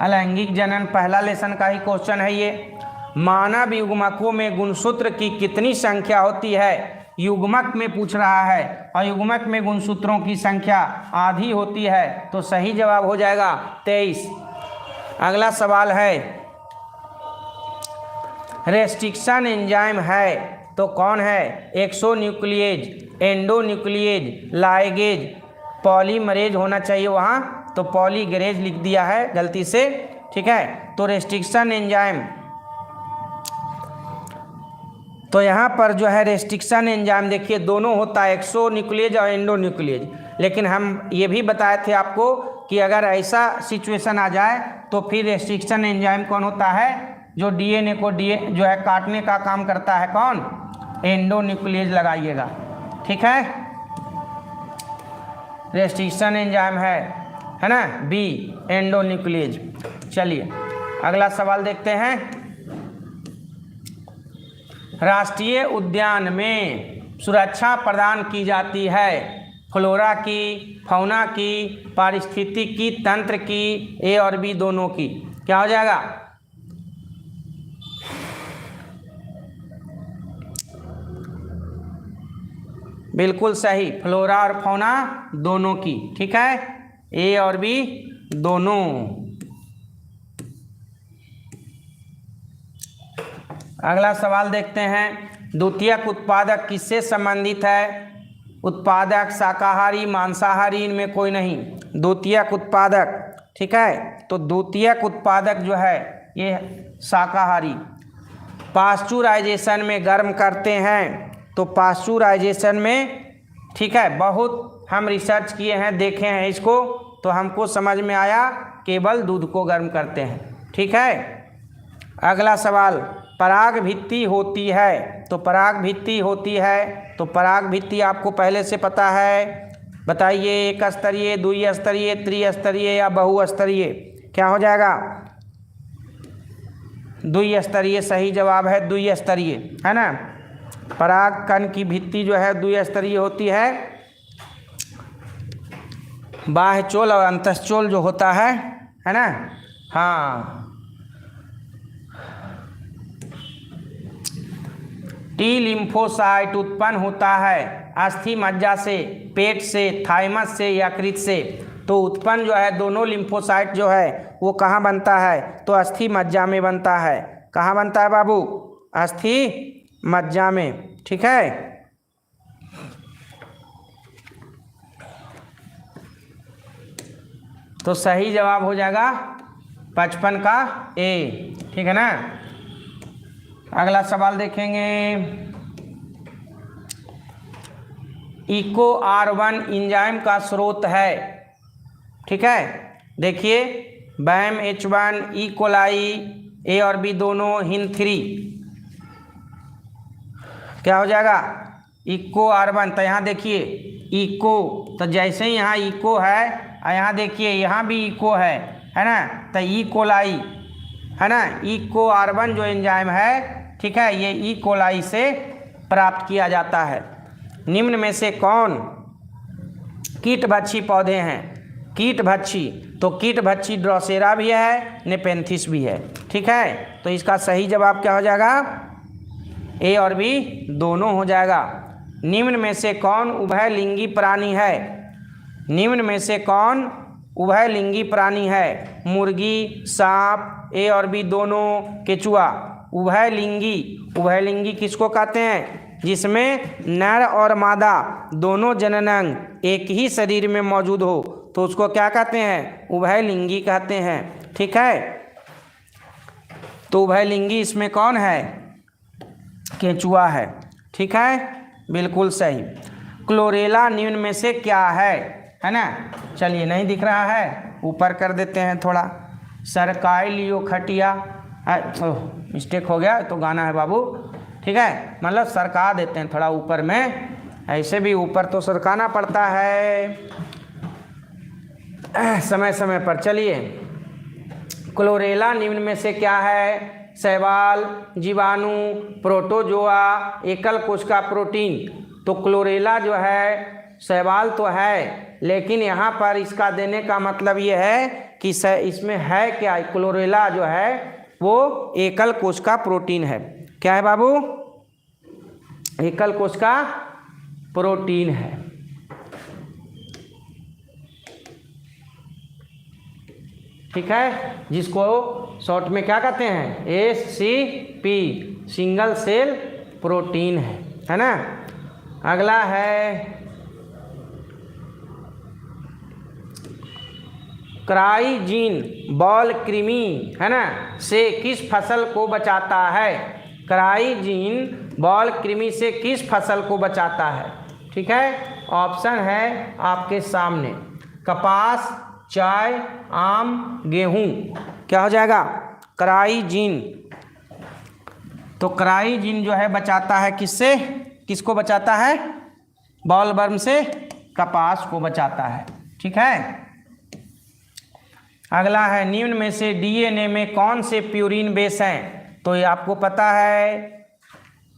अलैंगिक जनन। पहला लेसन का ही क्वेश्चन है ये। मानव युग्मकों में गुणसूत्र की कितनी संख्या होती है, युग्मक में पूछ रहा है, और युग्मक में गुणसूत्रों की संख्या आधी होती है, तो सही जवाब हो जाएगा 23। अगला सवाल है, रेस्ट्रिक्शन एंजाइम है तो कौन है, एक्सोन्यूक्लिएज, एंडोन्यूक्लिएज, लाइगेज, पॉलीमरेज होना चाहिए वहाँ, तो पॉलीगेरेज लिख दिया है गलती से, ठीक है। तो रेस्ट्रिक्शन एंजाइम, तो यहाँ पर जो है रेस्ट्रिक्शन एंजाइम देखिए दोनों होता है, एक्सोन्यूक्लिएज और एंडोन्यूक्लिएज। लेकिन हम ये भी बताए थे आपको कि अगर ऐसा सिचुएशन आ जाए तो फिर रेस्ट्रिक्शन एंजाइम कौन होता है, जो DNA को जो है काटने का काम करता है, कौन, एंडोन्यूक्लिएज लगाइएगा, ठीक है। रेस्ट्रिक्शन एंजाइम है ना। बी एंडोन्यूक्लियेज। चलिए अगला सवाल देखते हैं। राष्ट्रीय उद्यान में सुरक्षा प्रदान की जाती है फ्लोरा की, फौना की, पारिस्थितिकी तंत्र की, ए और बी दोनों की। क्या हो जाएगा? बिल्कुल सही, फ्लोरा और फौना दोनों की। ठीक है, ए और बी दोनों। अगला सवाल देखते हैं। द्वितीयक उत्पादक किससे संबंधित है? उत्पादक शाकाहारी, मांसाहारी, इनमें कोई नहीं। द्वितीयक उत्पादक, ठीक है, तो द्वितीयक उत्पादक जो है ये शाकाहारी। पास्चुराइजेशन में गर्म करते हैं, तो पास्चुराइजेशन में, ठीक है, बहुत हम रिसर्च किए हैं, देखे हैं इसको, तो हमको समझ में आया केवल दूध को गर्म करते हैं। ठीक है, अगला सवाल। पराग भित्ति होती है, तो पराग भित्ति होती है, तो पराग भित्ति आपको पहले से पता है। बताइए, एक स्तरीय, द्विस्तरीय, त्रिस्तरीय या बहुस्तरीय? क्या हो जाएगा? द्विस्तरीय सही जवाब है, द्विस्तरीय है ना। पराग कण की भित्ति जो है द्विस्तरीय होती है। बाह्य चोल और अंतःचोल जो होता है ना। हाँ, टी लिम्फोसाइट उत्पन्न होता है अस्थि मज्जा से, पेट से, थाइमस से, यकृत से। तो उत्पन्न जो है दोनों लिम्फोसाइट जो है वो कहाँ बनता है? तो अस्थि मज्जा में बनता है। कहाँ बनता है बाबू? अस्थि मज्जा में। ठीक है, तो सही जवाब हो जाएगा 55 का ए। ठीक है ना। अगला सवाल देखेंगे। इको R1 एंजाइम का स्रोत है। ठीक है, देखिए, बैम H1, ई कोलाई, ए और बी दोनों, हिन3। क्या हो जाएगा? Eco R1। तो यहाँ देखिए इको, तो जैसे ही यहाँ इको है, यहाँ देखिए यहाँ भी इको है ना। तो ई कोलाई है ना, इको R1 जो एंजाइम है, ठीक है, ये ई कोलाई से प्राप्त किया जाता है। निम्न में से कौन कीटभक्षी पौधे हैं? कीटभक्षी, तो कीटभक्षी ड्रोसेरा भी है, नेपेंथिस भी है। ठीक है, तो इसका सही जवाब क्या हो जाएगा? ए और बी दोनों हो जाएगा। निम्न में से कौन उभयलिंगी प्राणी है? निम्न में से कौन उभयलिंगी प्राणी है? मुर्गी, सांप, ए और बी दोनों, केचुआ। उभयलिंगी, उभयलिंगी किसको कहते हैं? जिसमें नर और मादा दोनों जननांग एक ही शरीर में मौजूद हो, तो उसको क्या कहते हैं? उभयलिंगी कहते हैं। ठीक है, तो उभयलिंगी इसमें कौन है? केंचुआ है। ठीक है, बिल्कुल सही। क्लोरेला निम्न में से क्या है ना। चलिए, नहीं दिख रहा है, ऊपर कर देते हैं थोड़ा। सरकाइलियोखटिया, मिस्टेक हो गया, तो गाना है बाबू। ठीक है, मतलब सरका देते हैं थोड़ा ऊपर में, ऐसे भी ऊपर तो सरकाना पड़ता है समय समय पर। चलिए, क्लोरेला निम्न में से क्या है? शैवाल, जीवाणु, प्रोटोजोआ, एकल कोशिका प्रोटीन। तो क्लोरेला जो है शैवाल तो है, लेकिन यहाँ पर इसका देने का मतलब ये है कि इसमें है क्या? क्लोरेला जो है वो एकल कोशिका प्रोटीन है। क्या है बाबू? एकल कोशिका प्रोटीन है। ठीक है, जिसको शॉर्ट में क्या कहते हैं? SCP, सिंगल सेल प्रोटीन है ना। अगला है क्राइजीन बॉल कृमि है ना से किस फसल को बचाता है? क्राइजीन बॉल कृमि से किस फसल को बचाता है? ठीक है, ऑप्शन है आपके सामने। कपास, चाय, आम, गेहूं। क्या हो जाएगा? क्राइजीन। तो क्राइजीन जो है बचाता है किससे? किसको बचाता है? बॉल वर्म से कपास को बचाता है। ठीक है, अगला है निम्न में से डीएनए में कौन से प्यूरिन बेस हैं? तो ये आपको पता है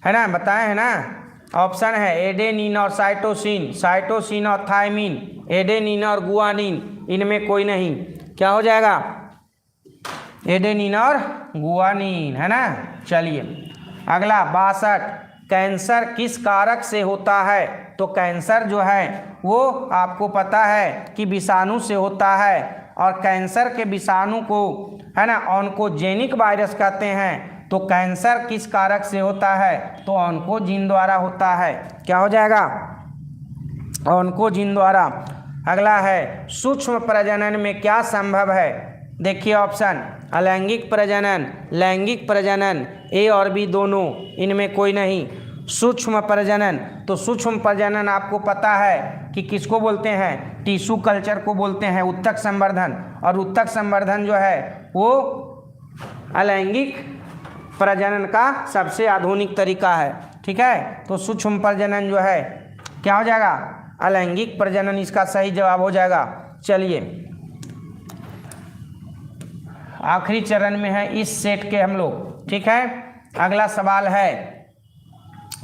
ना, बताए है ना। ऑप्शन है एडेनिन और साइटोसिन, साइटोसिन और थायमिन, एडेनिन और गुआनिन, इनमें कोई नहीं। क्या हो जाएगा? एडेनिन और गुआनिन, है ना। चलिए अगला 62, कैंसर किस कारक से होता है? तो कैंसर जो है वो आपको पता है कि विषाणु से होता है, और कैंसर के विषाणु को है ना ऑन्कोजेनिक वायरस कहते हैं। तो कैंसर किस कारक से होता है? तो ऑन्कोजीन द्वारा होता है। क्या हो जाएगा? ऑन्कोजीन द्वारा। अगला है सूक्ष्म प्रजनन में क्या संभव है? देखिए ऑप्शन, अलैंगिक प्रजनन, लैंगिक प्रजनन, ए और बी दोनों, इनमें कोई नहीं। सूक्ष्म प्रजनन, तो सूक्ष्म प्रजनन आपको पता है कि किसको बोलते हैं? टिश्यू कल्चर को बोलते हैं, उत्तक संवर्धन। और उत्तक संवर्धन जो है वो अलैंगिक प्रजनन का सबसे आधुनिक तरीका है। ठीक है, तो सूक्ष्म प्रजनन जो है क्या हो जाएगा? अलैंगिक प्रजनन इसका सही जवाब हो जाएगा। चलिए आखिरी चरण में है इस सेट के हम लोग। ठीक है, अगला सवाल है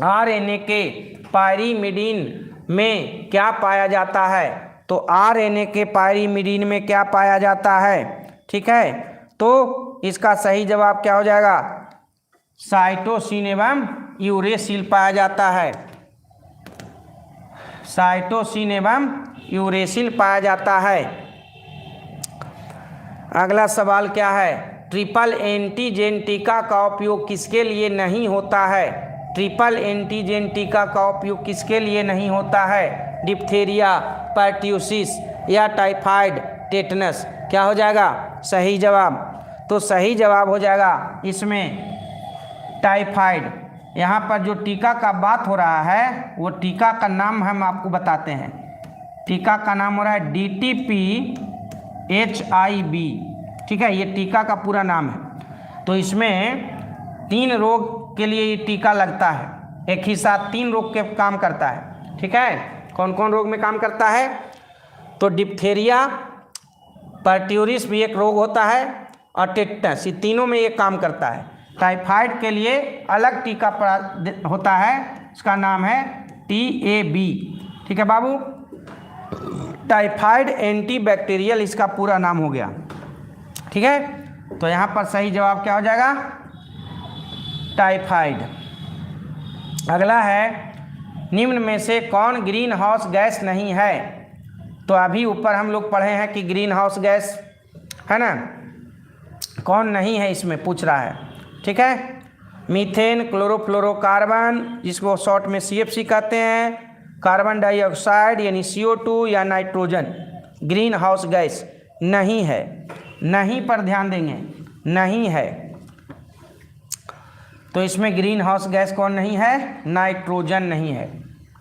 आरएनए के पायरीमिडीन में क्या पाया जाता है? तो आरएनए के पायरीमिडीन में क्या पाया जाता है? ठीक है, तो इसका सही जवाब क्या हो जाएगा? साइटोसिन एवं यूरेसिल पाया जाता है। साइटोसिन एवं यूरेसिल पाया जाता है। अगला सवाल क्या है? ट्रिपल एंटीजेन टीका का उपयोग किसके लिए नहीं होता है? ट्रिपल एंटीजेन टीका का उपयोग किसके लिए नहीं होता है? डिप्थेरिया, पर्ट्यूसिस या टाइफाइड, टेटनस। क्या हो जाएगा सही जवाब? तो सही जवाब हो जाएगा इसमें टाइफाइड। यहाँ पर जो टीका का बात हो रहा है वो टीका का नाम हम आपको बताते हैं। टीका का नाम हो रहा है DTP-HIV। ठीक है, ये टीका का पूरा नाम है। तो इसमें 3 रोग के लिए ये टीका लगता है, एक ही साथ 3 रोग के काम करता है। ठीक है, कौन कौन रोग में काम करता है? तो डिप्थेरिया, पर्ट्यूरिस भी एक रोग होता है, और टेटनस, ये तीनों में ये काम करता है। टाइफाइड के लिए अलग टीका होता है, इसका नाम है TAB। ठीक है बाबू, टाइफाइड एंटीबैक्टीरियल इसका पूरा नाम हो गया। ठीक है, तो यहाँ पर सही जवाब क्या हो जाएगा? टाइफाइड। अगला है निम्न में से कौन ग्रीन हाउस गैस नहीं है? तो अभी ऊपर हम लोग पढ़े हैं कि ग्रीन हाउस गैस है ना, कौन नहीं है इसमें पूछ रहा है। ठीक है, मीथेन, क्लोरोफ्लोरोकार्बन जिसको शॉर्ट में CFC कहते हैं, कार्बन डाइऑक्साइड यानी CO2 या नाइट्रोजन, ग्रीन हाउस गैस नहीं है। नहीं पर ध्यान देंगे, नहीं है। तो इसमें ग्रीन हाउस गैस कौन नहीं है? नाइट्रोजन नहीं है।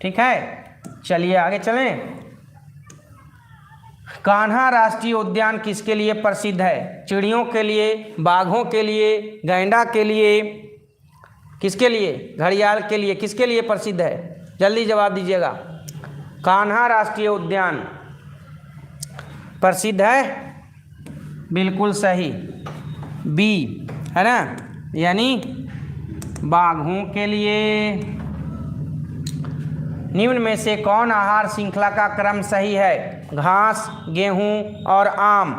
ठीक है, चलिए आगे चलें। कान्हा राष्ट्रीय उद्यान किसके लिए प्रसिद्ध है? चिड़ियों के लिए, बाघों के लिए, गैंडा के लिए, किसके लिए? घड़ियाल के लिए। किसके लिए प्रसिद्ध है? जल्दी जवाब दीजिएगा। कान्हा राष्ट्रीय उद्यान प्रसिद्ध है, बिल्कुल सही, बी, है ना, यानी बाघों के लिए। निम्न में से कौन आहार श्रृंखला का क्रम सही है? घास, गेहूं और आम।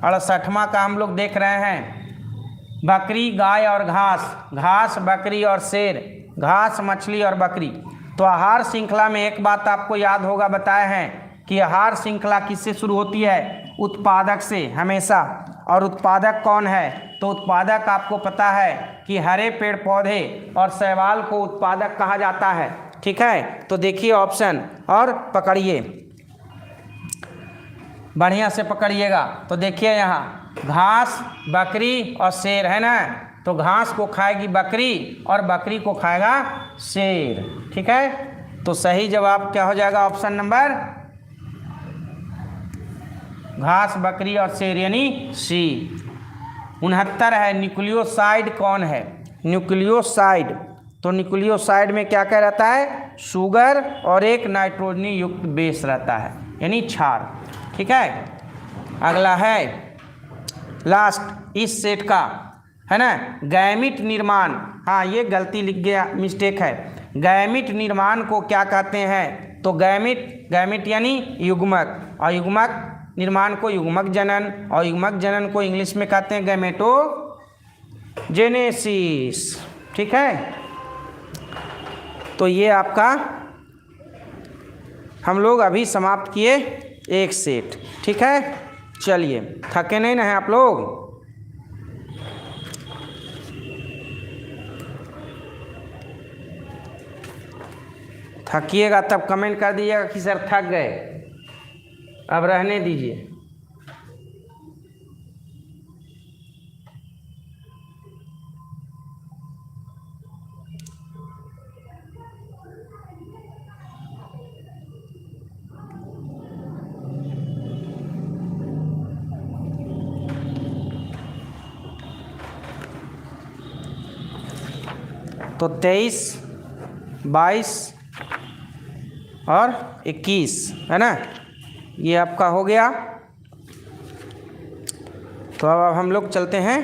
68वां का हम लोग देख रहे हैं। बकरी, गाय और घास, घास, बकरी और शेर, घास, मछली और बकरी। तो आहार श्रृंखला में एक बात आपको याद होगा, बताए हैं कि आहार श्रृंखला किससे शुरू होती है? उत्पादक से हमेशा। और उत्पादक कौन है? तो उत्पादक आपको पता है कि हरे पेड़ पौधे और शैवाल को उत्पादक कहा जाता है। ठीक है, तो देखिए ऑप्शन और पकड़िए, बढ़िया से पकड़िएगा। तो देखिए यहाँ घास, बकरी और शेर है ना, तो घास को खाएगी बकरी और बकरी को खाएगा शेर। ठीक है, तो सही जवाब क्या हो जाएगा? ऑप्शन नंबर घास, बकरी और शेर यानी C। 69 है न्यूक्लियोसाइड कौन है? न्यूक्लियोसाइड तो न्यूक्लियोसाइड में क्या क्या रहता है, शुगर और एक नाइट्रोजनी युक्त बेस रहता है, यानी क्षार। ठीक है, अगला है लास्ट इस सेट का, है ना, गैमीट निर्माण। हाँ, ये गलती लिख गया, मिस्टेक है। गैमीट निर्माण को क्या कहते हैं, तो गैमीट यानी युग्मक, और युग्मक निर्माण को युग्मक जनन, और युग्मक जनन को इंग्लिश में कहते हैं गैमेटोजेनेसिस। ठीक है, तो ये आपका हम लोग अभी समाप्त किए एक सेट। ठीक है, चलिए, थके नहीं ना हैं आप लोग? थकिएगा तब कमेंट कर दीजिएगा कि सर थक गए, अब रहने दीजिए। तो 23, 22 और 21 है ना, ये आपका हो गया। तो अब हम लोग चलते हैं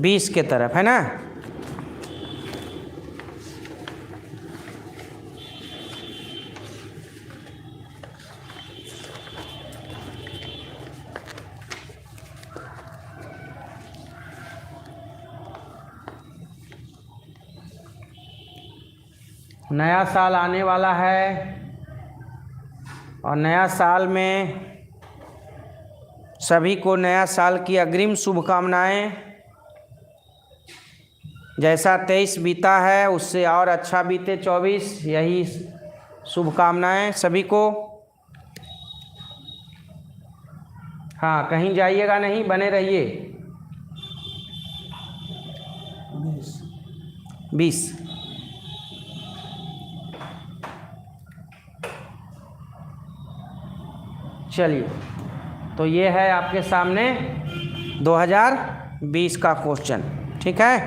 20 के तरफ, है ना। नया साल आने वाला है और नया साल में सभी को नया साल की अग्रिम शुभकामनाएं। जैसा 23 बीता है उससे और अच्छा बीते 24, यही शुभकामनाएं सभी को। हाँ, कहीं जाइएगा नहीं, बने रहिए। 20 चलिए, तो ये है आपके सामने 2020 का क्वेश्चन। ठीक है,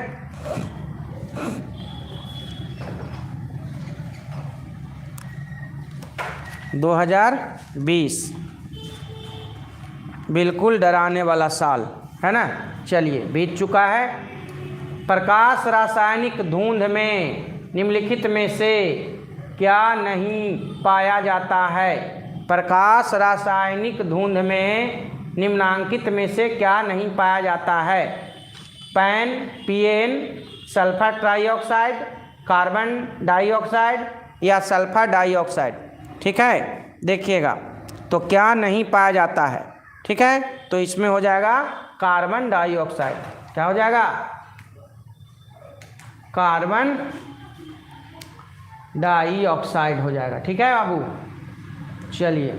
– 2020 बिल्कुल डराने वाला साल है ना। चलिए, बीत चुका है। प्रकाश रासायनिक धुंध में निम्नलिखित में से क्या नहीं पाया जाता है? प्रकाश रासायनिक धुंध में निम्नांकित में से क्या नहीं पाया जाता है? Pan, PN, sulphur trioxide, carbon dioxide या सल्फर डाइऑक्साइड। ठीक है, देखिएगा तो क्या नहीं पाया जाता है। ठीक है, तो इसमें हो जाएगा कार्बन डाइऑक्साइड। क्या हो जाएगा? कार्बन डाइऑक्साइड हो जाएगा। ठीक है बाबू, चलिए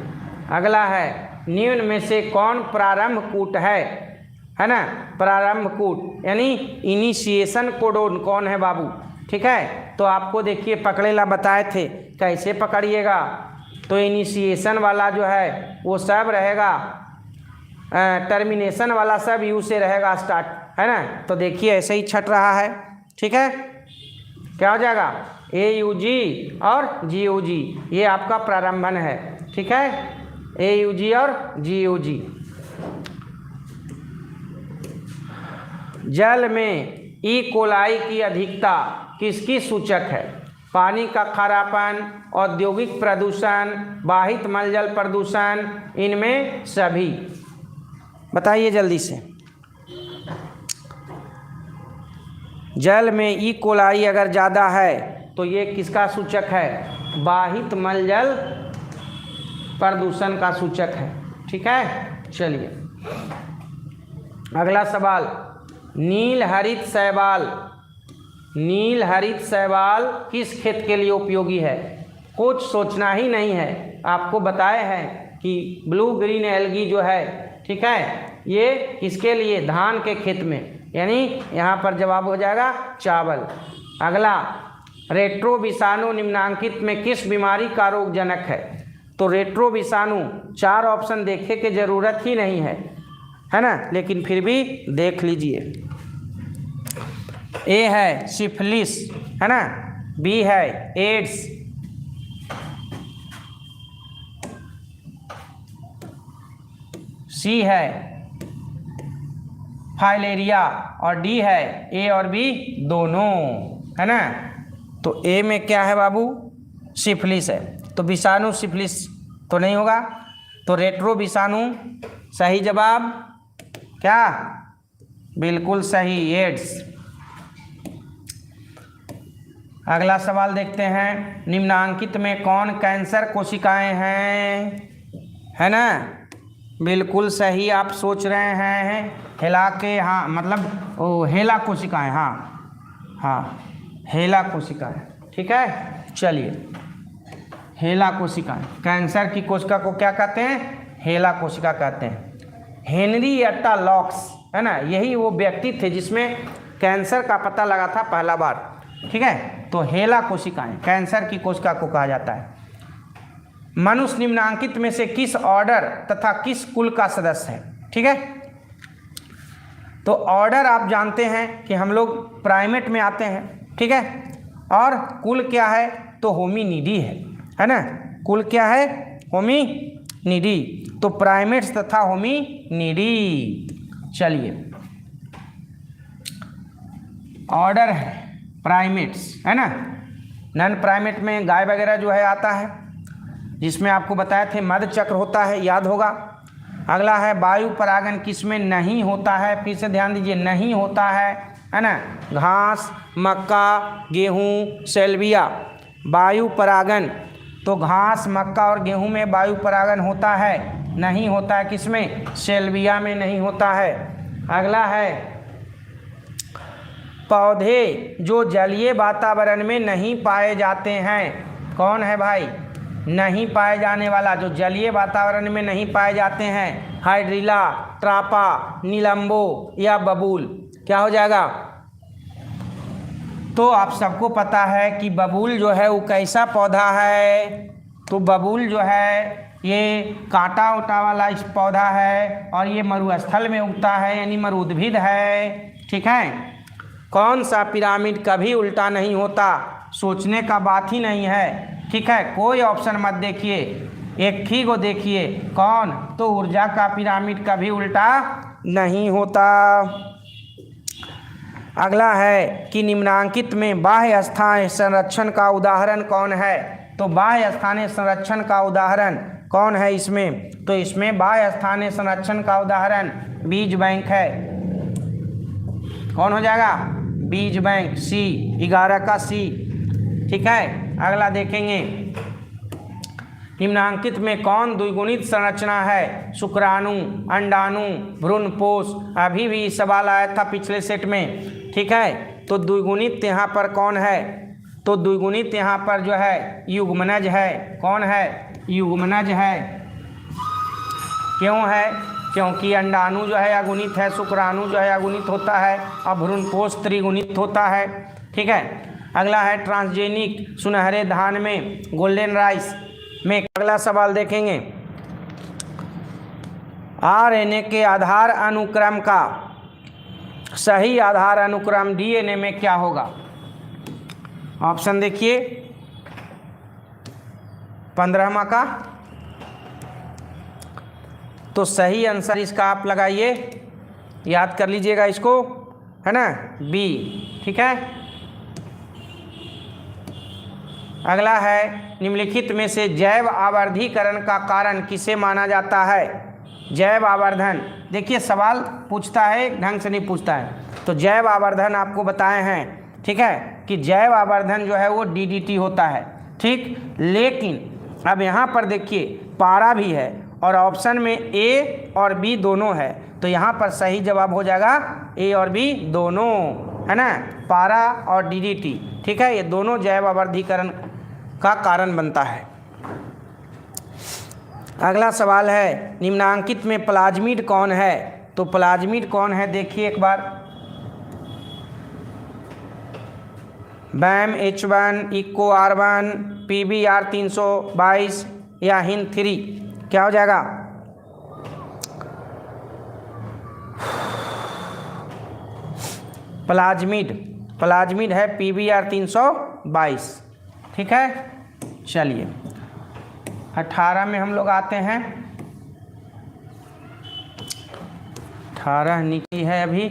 अगला है, निम्न में से कौन प्रारंभ कूट है ना। प्रारंभ कूट यानी इनिशिएशन कोडोन कौन है बाबू? ठीक है, तो आपको देखिए पकड़ेला बताए थे, कैसे पकड़िएगा। तो इनिशिएशन वाला जो है वो सब रहेगा, टर्मिनेशन वाला सब यू से रहेगा स्टार्ट, है ना। तो देखिए ऐसे ही छट रहा है। ठीक है, क्या हो जाएगा? AUG और GUG, ये आपका प्रारंभन है। ठीक है, AUG और GUG। जल में ई कोलाई की अधिकता किसकी सूचक है? पानी का खारापन, औद्योगिक प्रदूषण, बाहित मलजल प्रदूषण, इनमें सभी। बताइए जल्दी से। जल में ई कोलाई अगर ज़्यादा है तो ये किसका सूचक है? बाहित मलजल प्रदूषण का सूचक है। ठीक है, चलिए अगला सवाल, नील हरित शैवाल। नील हरित शैवाल किस खेत के लिए उपयोगी है? कुछ सोचना ही नहीं है, आपको बताए हैं कि ब्लू ग्रीन एल्गी जो है, ठीक है, ये किसके लिए? धान के खेत में, यानी यहाँ पर जवाब हो जाएगा चावल। अगला, रेट्रो विषाणु निम्नांकित में किस बीमारी का रोगजनक है? तो रेट्रो विषाणु 4 ऑप्शन देखे की ज़रूरत ही नहीं है ना, लेकिन फिर भी देख लीजिए। ए है सिफिलिस, है ना, बी है एड्स, सी है फाइलेरिया और डी है ए और बी दोनों, है ना। तो ए में क्या है बाबू, सिफिलिस है, तो विषाणु सिफिलिस तो नहीं होगा, तो रेट्रो विषाणु सही जवाब, क्या बिल्कुल सही, एड्स। अगला सवाल देखते हैं, निम्नांकित में कौन कैंसर कोशिकाएं हैं, है ना, बिल्कुल सही आप सोच रहे हैं, हेला के, हाँ मतलब ओ हेला कोशिकाएं, हाँ हेला कोशिकाएं, ठीक है। चलिए, हेला कोशिकाएं, कैंसर की कोशिका को क्या कहते हैं, हेला कोशिका कहते हैं। हेनरिएटा लॉक्स, है ना, यही वो व्यक्ति थे जिसमें कैंसर का पता लगा था पहला बार, ठीक है। तो हेला कोशिकाएं कैंसर की कोशिका को कहा जाता है। मनुष्य निम्नांकित में से किस ऑर्डर तथा किस कुल का सदस्य है, ठीक है। तो ऑर्डर आप जानते हैं कि हम लोग प्राइमेट में आते हैं, ठीक है, और कुल क्या है, तो होमिनिडी है ना, कुल क्या है, होमिनिडी, तो प्राइमेट्स तथा होमिनिडी। चलिए, ऑर्डर है प्राइमेट्स, है ना, नॉन प्राइमेट में गाय वगैरह जो है आता है, जिसमें आपको बताए थे मध्य चक्र होता है, याद होगा। अगला है वायु परागन किसमें नहीं होता है, फिर से ध्यान दीजिए, नहीं होता है ना, घास, मक्का, गेहूं, सेल्विया। वायु परागन, तो घास, मक्का और गेहूं में वायु परागन होता है, नहीं होता है किसमें, सेल्विया में नहीं होता है। अगला है पौधे जो जलीय वातावरण में नहीं पाए जाते हैं, कौन है भाई, नहीं पाए जाने वाला, जो जलीय वातावरण में नहीं पाए जाते हैं, हाइड्रिला, ट्रापा, नीलंबो या बबूल, क्या हो जाएगा। तो आप सबको पता है कि बबूल जो है वो कैसा पौधा है, तो बबूल जो है ये कांटा उटा वाला इस पौधा है और ये मरुस्थल में उगता है, यानी मरुद्भिद है, ठीक है। कौन सा पिरामिड कभी उल्टा नहीं होता, सोचने का बात ही नहीं है, ठीक है, कोई ऑप्शन मत देखिए, एक ही को देखिए, कौन, तो ऊर्जा का पिरामिड कभी उल्टा नहीं होता। अगला है कि निम्नांकित में बाह्य स्थानीय संरक्षण का उदाहरण कौन है, तो बाह्य स्थानीय संरक्षण का उदाहरण कौन है इसमें, तो इसमें बाह्य स्थानीय संरक्षण का उदाहरण बीज बैंक है, कौन हो जाएगा, बीज बैंक, सी, 11 का सी, ठीक है। अगला देखेंगे, निम्नांकित में कौन द्विगुणित संरचना है, शुक्राणु, अंडाणु, भ्रूणपोष, अभी भी सवाल आया था पिछले सेट में, ठीक है। तो द्विगुणित यहाँ पर कौन है, तो द्विगुणित यहाँ पर जो है युग्मनज है, कौन है, युग्मनज है। क्यों है, क्योंकि अंडाणु जो है अगुणित है, शुक्राणु जो है अगुणित होता है और भ्रूणपोष त्रिगुणित होता है, ठीक है। अगला है ट्रांसजेनिक सुनहरे धान में, गोल्डन राइस में। अगला सवाल देखेंगे, आरएनए के आधार अनुक्रम का सही आधार अनुक्रम डीएनए में क्या होगा, ऑप्शन देखिए, 15वां का, तो सही आंसर इसका आप लगाइए, याद कर लीजिएगा इसको, है ना, बी, ठीक है। अगला है निम्नलिखित में से जैव आवर्धीकरण का कारण किसे माना जाता है, जैव आवर्धन, देखिए सवाल पूछता है ढंग से नहीं पूछता है, तो जैव आवर्धन आपको बताए हैं, ठीक है, कि जैव आवर्धन जो है वो डीडीटी होता है, ठीक। लेकिन अब यहाँ पर देखिए पारा भी है और ऑप्शन में ए और बी दोनों है, तो यहाँ पर सही जवाब हो जाएगा ए और बी दोनों, है ना, पारा और डीडीटी, ठीक है, ये दोनों जैव आवर्धीकरण का कारण बनता है। अगला सवाल है, निम्नांकित में प्लाज्मिड कौन है, तो प्लाज्मिड कौन है देखिए एक बार, बैम H1, इको R1, PBR 322 या HIN3, क्या हो जाएगा, प्लाज्मिड, प्लाज्मिड है PBr 322। ठीक है, चलिए 18 में हम लोग आते हैं। 18 निकली है अभी।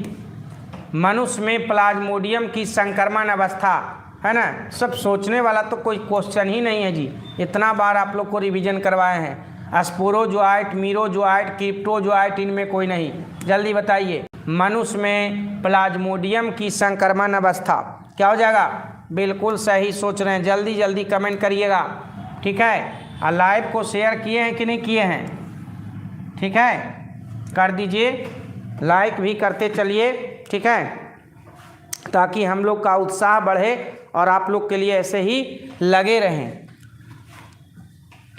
मनुष्य में प्लाज्मोडियम की संक्रमण अवस्था, है ना। सब सोचने वाला तो कोई क्वेश्चन ही नहीं है जी, इतना बार आप लोग को रिवीजन करवाए हैं। स्पोरोजोआइट, मीरोजोआइट, क्रिप्टोजोआइट, इनमें कोई नहीं। जल्दी बताइए, मनुष्य में प्लाज्मोडियम की संक्रमण अवस्था क्या हो जाएगा? बिल्कुल सही सोच रहे हैं, जल्दी जल्दी कमेंट करिएगा। ठीक है, और लाइव को शेयर किए हैं कि नहीं किए हैं? ठीक है, कर दीजिए, लाइक भी करते चलिए। ठीक है, ताकि हम लोग का उत्साह बढ़े और आप लोग के लिए ऐसे ही लगे रहें।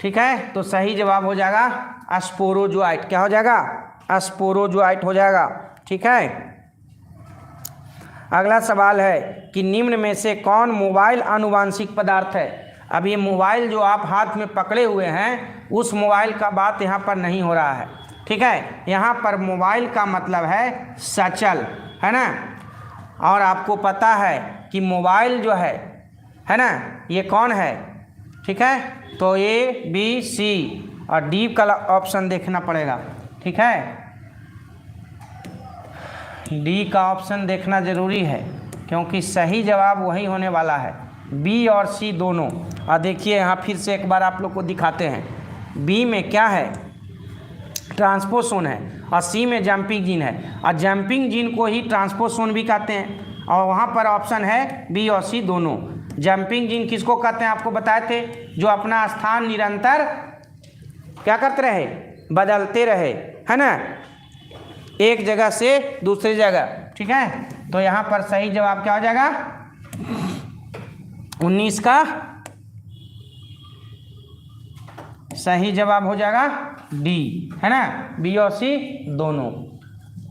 ठीक है, तो सही जवाब हो जाएगा स्पोरोजोआइट। क्या हो जाएगा? स्पोरोजोआइट हो जाएगा। ठीक है, अगला सवाल है कि निम्न में से कौन मोबाइल आनुवांशिक पदार्थ है? अब ये मोबाइल जो आप हाथ में पकड़े हुए हैं, उस मोबाइल का बात यहाँ पर नहीं हो रहा है। ठीक है, यहाँ पर मोबाइल का मतलब है सचल, है ना। और आपको पता है कि मोबाइल जो है ना, ये कौन है? ठीक है, तो A, B, C और D का ऑप्शन देखना पड़ेगा। ठीक है, D का ऑप्शन देखना ज़रूरी है, क्योंकि सही जवाब वही होने वाला है, B और C दोनों। और देखिए यहाँ फिर से एक बार आप लोग को दिखाते हैं। B में क्या है? ट्रांसपोसोन है, और C में जंपिंग जीन है, और जंपिंग जीन को ही ट्रांसपोसोन भी कहते हैं। और वहाँ पर ऑप्शन है B और C दोनों। जंपिंग जीन किसको कहते हैं? आपको बताए थे, जो अपना स्थान निरंतर क्या करते रहे? बदलते रहे, है ना, एक जगह से दूसरी जगह। ठीक है, तो यहाँ पर सही जवाब क्या हो जाएगा? 19 का सही जवाब हो जाएगा D, है ना। B और C दोनों।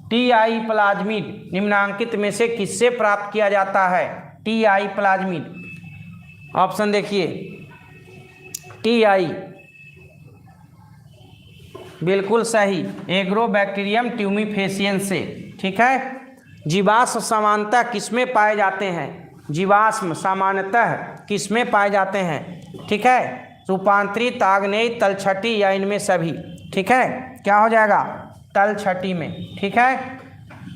TI प्लाज्मिड निम्नांकित में से किससे प्राप्त किया जाता है? TI प्लाज्मिड, ऑप्शन देखिए। TI बिल्कुल सही, एग्रोबैक्टीरियम ट्यूमिफेसियंस से। ठीक है, जीवाश्म सामान्यतः किसमें पाए जाते हैं? जीवाश्म सामान्यतः किसमें पाए जाते हैं? ठीक है, रूपांतरित, आग्नेय, तलछटी या इनमें सभी। ठीक है, क्या हो जाएगा? तलछटी में। ठीक है,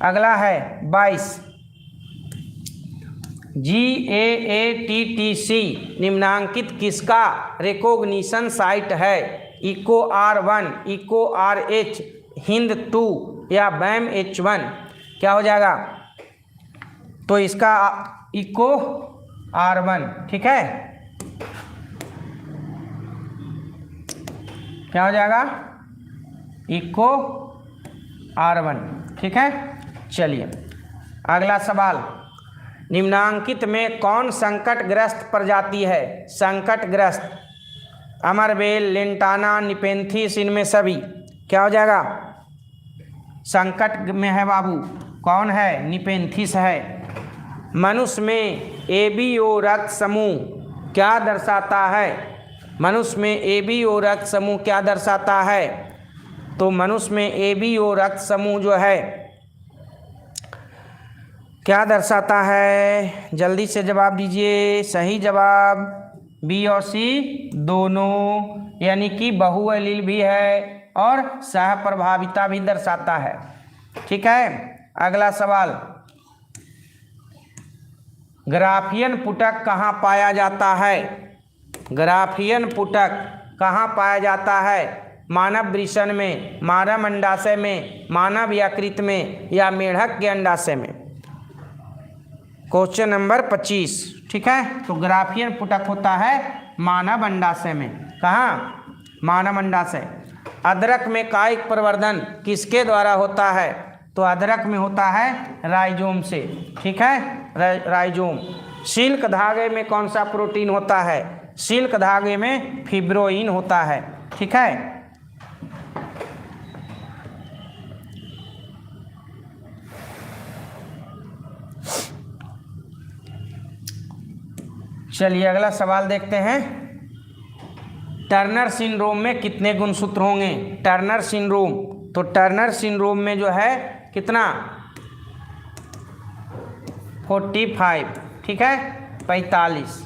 अगला है 22। GAATTC निम्नांकित किसका रिकॉग्निशन साइट है? Eco R1, eco RH, Hind 2 या बैम H1? क्या हो जाएगा? तो इसका इको R1। ठीक है, क्या हो जाएगा? Eco R1। ठीक है, चलिए अगला सवाल। निम्नांकित में कौन संकटग्रस्त प्रजाति है? संकटग्रस्त, अमरबेल, लेंटाना, निपेंथिस, इनमें सभी। क्या हो जाएगा? संकट में है बाबू, कौन है? निपेंथिस है। मनुष्य में ABO रक्त समूह क्या दर्शाता है? मनुष्य में ABO रक्त समूह क्या दर्शाता है? तो मनुष्य में ABO रक्त समूह जो है क्या दर्शाता है? जल्दी से जवाब दीजिए। सही जवाब B और C दोनों, यानी कि बहुएलील भी है और सहप्रभाविता भी दर्शाता है। ठीक है, अगला सवाल। ग्राफियन पुटक कहाँ पाया जाता है? ग्राफियन पुटक कहाँ पाया जाता है? मानव वृषण में, मानव अंडाशय में, मानव यकृत में या मेढक के अंडाशय में? Question number 25। ठीक है, तो ग्राफियन पुटक होता है मानव अंडाशय में। कहाँ? मानव अंडाशय। अदरक में कायिक प्रवर्धन किसके द्वारा होता है? तो अदरक में होता है राइजोम से। ठीक है, राइजोम। सिल्क धागे में कौन सा प्रोटीन होता है? सिल्क धागे में फिब्रोइन होता है। ठीक है, चलिए अगला सवाल देखते हैं। टर्नर सिंड्रोम में कितने गुणसूत्र होंगे? टर्नर सिंड्रोम, तो टर्नर सिंड्रोम में जो है कितना? 45, ठीक है, 45।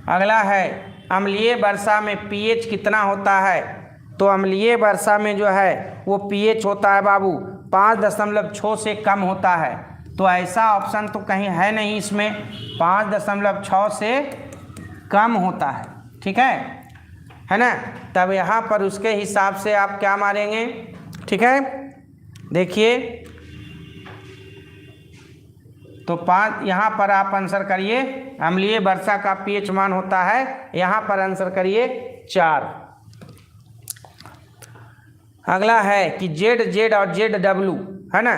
अगला है अम्लीय वर्षा में पीएच कितना होता है? तो अम्लीय वर्षा में जो है वो पीएच होता है बाबू 5.6 से कम होता है। तो ऐसा ऑप्शन तो कहीं है नहीं इसमें, 5.6 से कम होता है, ठीक है ना। तब यहाँ पर उसके हिसाब से आप क्या मारेंगे, ठीक है। देखिए तो 5 यहाँ पर आप आंसर करिए, अम्लीय वर्षा का पीएच मान होता है, यहाँ पर आंसर करिए 4। अगला है कि जेड और जेडब्ल्यू है ना,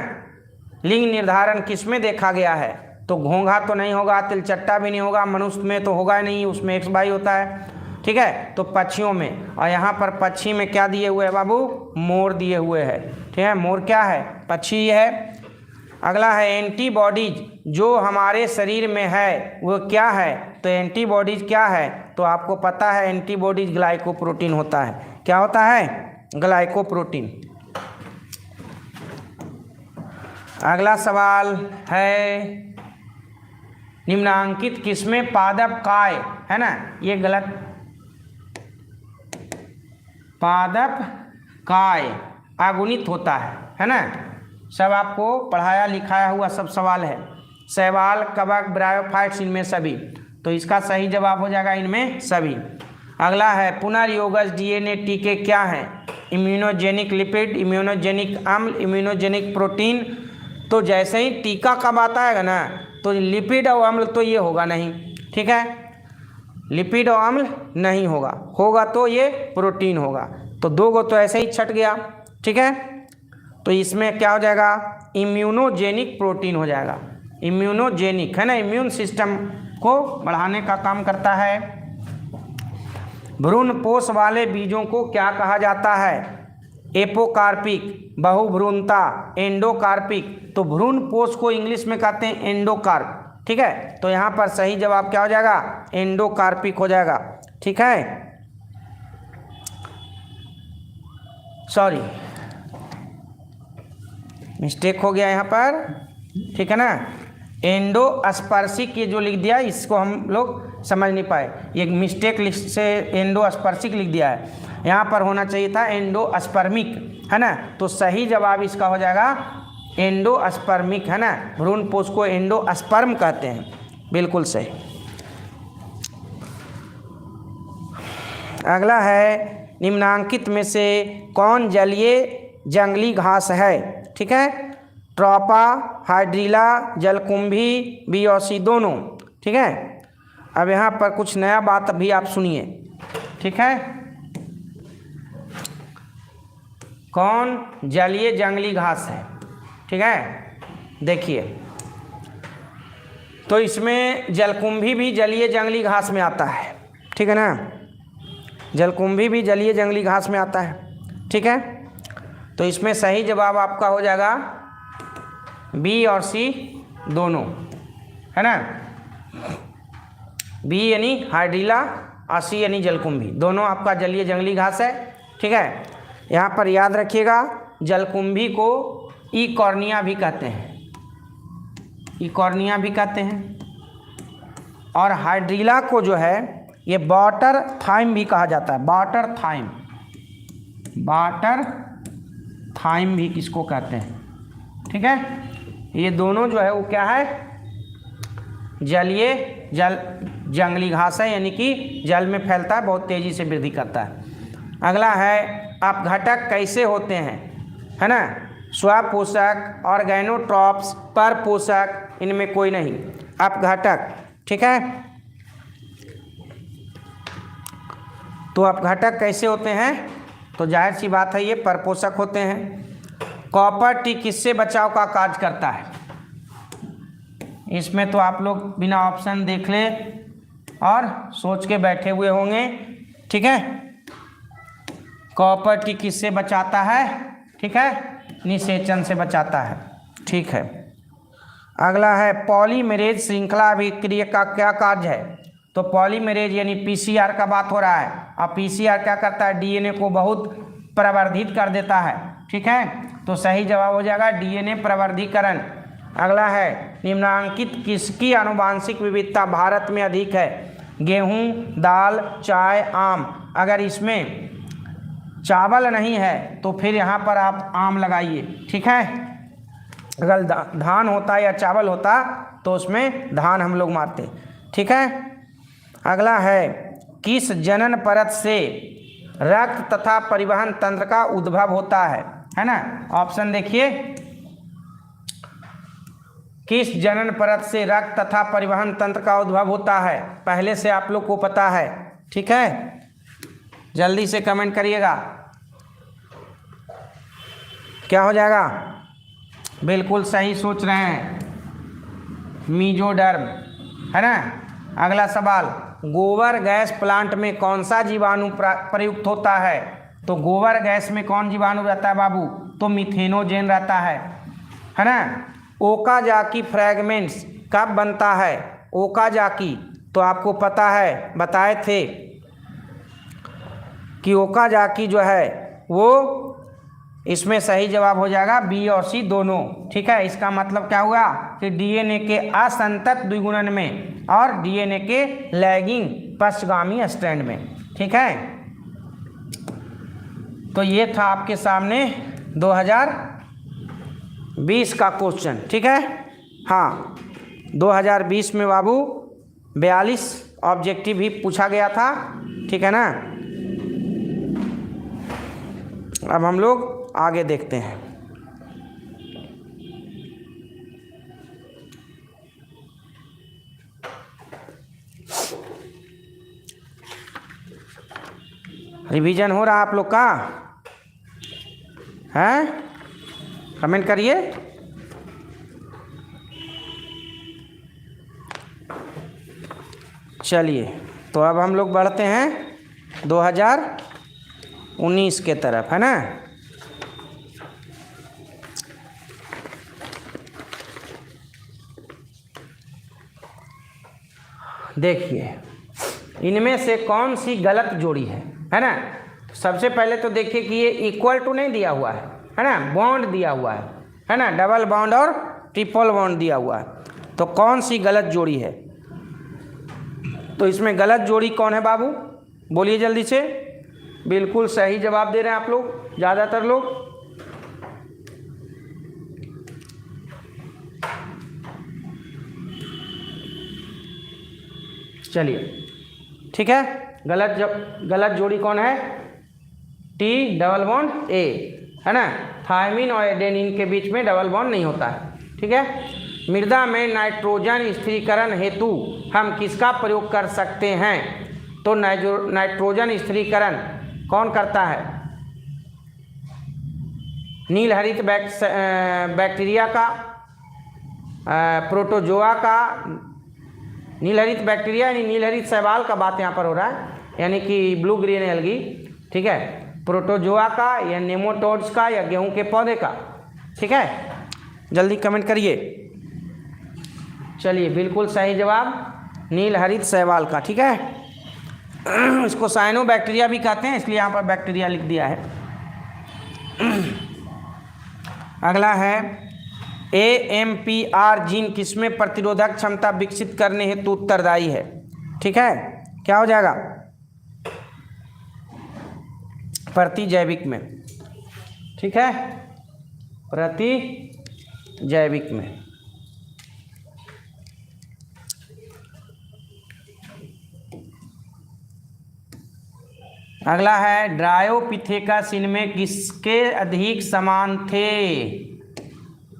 लिंग निर्धारण किसमें देखा गया है? तो घोंघा तो नहीं होगा, तिलचट्टा भी नहीं होगा, मनुष्य में तो होगा नहीं, उसमें एक्स वाई होता है, ठीक है। तो पक्षियों में, और यहाँ पर पक्षी में क्या दिए हुए हैं बाबू? मोर दिए हुए हैं, ठीक है। मोर क्या है? पक्षी है। अगला है एंटीबॉडीज जो हमारे शरीर में है वो क्या है? तो एंटीबॉडीज क्या है? तो आपको पता है एंटीबॉडीज ग्लाइकोप्रोटीन होता है। क्या होता है? ग्लाइकोप्रोटीन। अगला सवाल है निम्नांकित किसमें पादप काय है ना, ये गलत, पादप काय अगुणित होता है ना। सब आपको पढ़ाया लिखाया हुआ सब सवाल है, शैवाल, कवक, ब्रायोफाइट्स, इनमें सभी। तो इसका सही जवाब हो जाएगा इनमें सभी। अगला है पुनर्योगज डीएनए टीके क्या हैं? इम्यूनोजेनिक लिपिड, इम्यूनोजेनिक अम्ल, इम्यूनोजेनिक प्रोटीन। तो जैसे ही टीका कब आता है ना, तो लिपिड और अम्ल तो ये होगा नहीं, ठीक है, लिपिड और अम्ल नहीं होगा, होगा तो ये प्रोटीन होगा। तो 2 गो तो ऐसे ही छट गया, ठीक है। तो इसमें क्या हो जाएगा? इम्यूनोजेनिक प्रोटीन हो जाएगा। इम्यूनोजेनिक है ना, इम्यून सिस्टम को बढ़ाने का काम करता है। भ्रूण पोष वाले बीजों को क्या कहा जाता है? एपोकार्पिक, बहुभ्रूणता, एंडोकार्पिक। तो भ्रूण पोष को इंग्लिश में कहते हैं एंडोकार्प, ठीक है। तो यहाँ पर सही जवाब क्या हो जाएगा? एंडोकार्पिक हो जाएगा, ठीक है। सॉरी, मिस्टेक हो गया यहाँ पर, ठीक है ना। एंडोस्पर्शिक ये जो लिख दिया इसको हम लोग समझ नहीं पाए, ये मिस्टेक से एंडोस्पर्शिक लिख दिया है, यहाँ पर होना चाहिए था एंडोस्पर्मिक, है ना। तो सही जवाब इसका हो जाएगा एंडोस्पर्मिक, है ना। भ्रूण पोष को एंडोस्पर्म कहते हैं, बिल्कुल सही। अगला है निम्नांकित में से कौन जलीय जंगली घास है? ठीक है, ट्रोपा, हाइड्रिला, जलकुंभी, बियोसी दोनों, ठीक है। अब यहाँ पर कुछ नया बात भी आप सुनिए, ठीक है। कौन जलीय जंगली घास है? ठीक है, देखिए तो इसमें जलकुंभी भी जलीय जंगली घास में आता है, ठीक है ना। जलकुंभी भी जलीय जंगली घास में आता है, ठीक है। तो इसमें सही जवाब आपका हो जाएगा बी और सी दोनों, है ना। बी यानी हाइड्रिला और सी यानी जलकुंभी, दोनों आपका जलीय जंगली घास है, ठीक है। यहाँ पर याद रखिएगा जलकुंभी को इकॉर्निया भी कहते हैं, इकॉर्निया भी कहते हैं। और हाइड्रिला को जो है ये वाटर थाइम भी कहा जाता है, वाटर थाइम, वाटर थाइम भी किसको कहते हैं, ठीक है। ये दोनों जो है वो क्या है? जलीय जंगली घास है, यानी कि जल में फैलता है, बहुत तेज़ी से वृद्धि करता है। अगला है अपघटक कैसे होते हैं, है ना। स्वपोषक, ऑर्गेनोट्रॉप्स, परपोषक, इनमें कोई नहीं, अपघटक, ठीक है। तो अपघटक कैसे होते हैं? तो जाहिर सी बात है ये परपोषक होते हैं। कॉपर टी किससे बचाव का कार्य करता है? इसमें तो आप लोग बिना ऑप्शन देख ले और सोच के बैठे हुए होंगे, ठीक है। कॉपर टी किससे बचाता है? ठीक है, निषेचन से बचाता है, ठीक है। अगला है पॉलीमरेज श्रृंखला अभिक्रिया का क्या कार्य है? तो पॉलीमरेज यानी पीसीआर का बात हो रहा है, और पीसीआर क्या करता है? डीएनए को बहुत प्रवर्धित कर देता है, ठीक है। तो सही जवाब हो जाएगा डीएनए प्रवर्धीकरण। अगला है निम्नांकित किसकी आनुवांशिक विविधता भारत में अधिक है? गेहूं, दाल, चाय, आम। अगर इसमें चावल नहीं है तो फिर यहाँ पर आप आम लगाइए, ठीक है। अगर धान होता या चावल होता तो उसमें धान हम लोग मारते, ठीक है। अगला है किस जनन परत से रक्त तथा परिवहन तंत्र का उद्भव होता है ना। ऑप्शन देखिए, किस जनन परत से रक्त तथा परिवहन तंत्र का उद्भव होता है? पहले से आप लोग को पता है, ठीक है। जल्दी से कमेंट करिएगा, क्या हो जाएगा? बिल्कुल सही सोच रहे हैं, मीजोडर्म, है ना। अगला सवाल, गोबर गैस प्लांट में कौन सा जीवाणु प्रयुक्त होता है? तो गोबर गैस में कौन जीवाणु रहता है बाबू? तो मिथेनोजेन रहता है ना। ओकाजाकी फ्रैगमेंट्स कब बनता है? ओकाजाकी तो आपको पता है, बताए थे कि ओकाजाकी जो है वो, इसमें सही जवाब हो जाएगा बी और सी दोनों, ठीक है। इसका मतलब क्या हुआ कि डीएनए के असंतत द्विगुणन में और डीएनए के लैगिंग पश्चगामी स्ट्रैंड में, ठीक है। तो ये था आपके सामने 2020 का क्वेश्चन, ठीक है। हाँ, 2020 में बाबू 42 ऑब्जेक्टिव भी पूछा गया था, ठीक है ना। अब हम लोग आगे देखते हैं। रिवीजन हो रहा आप लोग का है? कमेंट करिए। चलिए, तो अब हम लोग बढ़ते हैं 2019 के तरफ, है ना। देखिए, इनमें से कौन सी गलत जोड़ी है ना। सबसे पहले तो देखिए कि ये इक्वल टू नहीं दिया हुआ है ना, बॉन्ड दिया हुआ है ना, डबल बॉन्ड और ट्रिपल बॉन्ड दिया हुआ है। तो कौन सी गलत जोड़ी है? तो इसमें गलत जोड़ी कौन है बाबू? बोलिए जल्दी से। बिल्कुल सही जवाब दे रहे हैं आप लोग, ज़्यादातर लोग। चलिए, ठीक है। गलत जोड़ी कौन है? टी डबल बॉन्ड ए, है ना। थायमिन और एडेनिन के बीच में डबल बॉन्ड नहीं होता है, ठीक है। मृदा में नाइट्रोजन स्थिरीकरण हेतु हम किसका प्रयोग कर सकते हैं? तो नाइट्रोजन स्थिरीकरण कौन करता है? नील हरित बैक्टीरिया का, प्रोटोजोआ का, नील हरित बैक्टीरिया यानी नील हरित शैवाल का बात यहाँ पर हो रहा है, यानी कि ब्लू ग्रीन एल्गी, ठीक है। प्रोटोजोआ का या नेमाटोड्स का या गेहूं के पौधे का, ठीक है। जल्दी कमेंट करिए। चलिए, बिल्कुल सही जवाब नील हरित शैवाल का, ठीक है। इसको साइनो बैक्टीरिया भी कहते हैं, इसलिए यहाँ पर बैक्टीरिया लिख दिया है। अगला है AMPR जीन किसमें प्रतिरोधक क्षमता विकसित करने हेतु उत्तरदायी है? ठीक है, क्या हो जाएगा? प्रतिजैविक में, ठीक है, प्रतिजैविक में। अगला है ड्रायोपिथेकस इनमें किसके अधिक समान थे?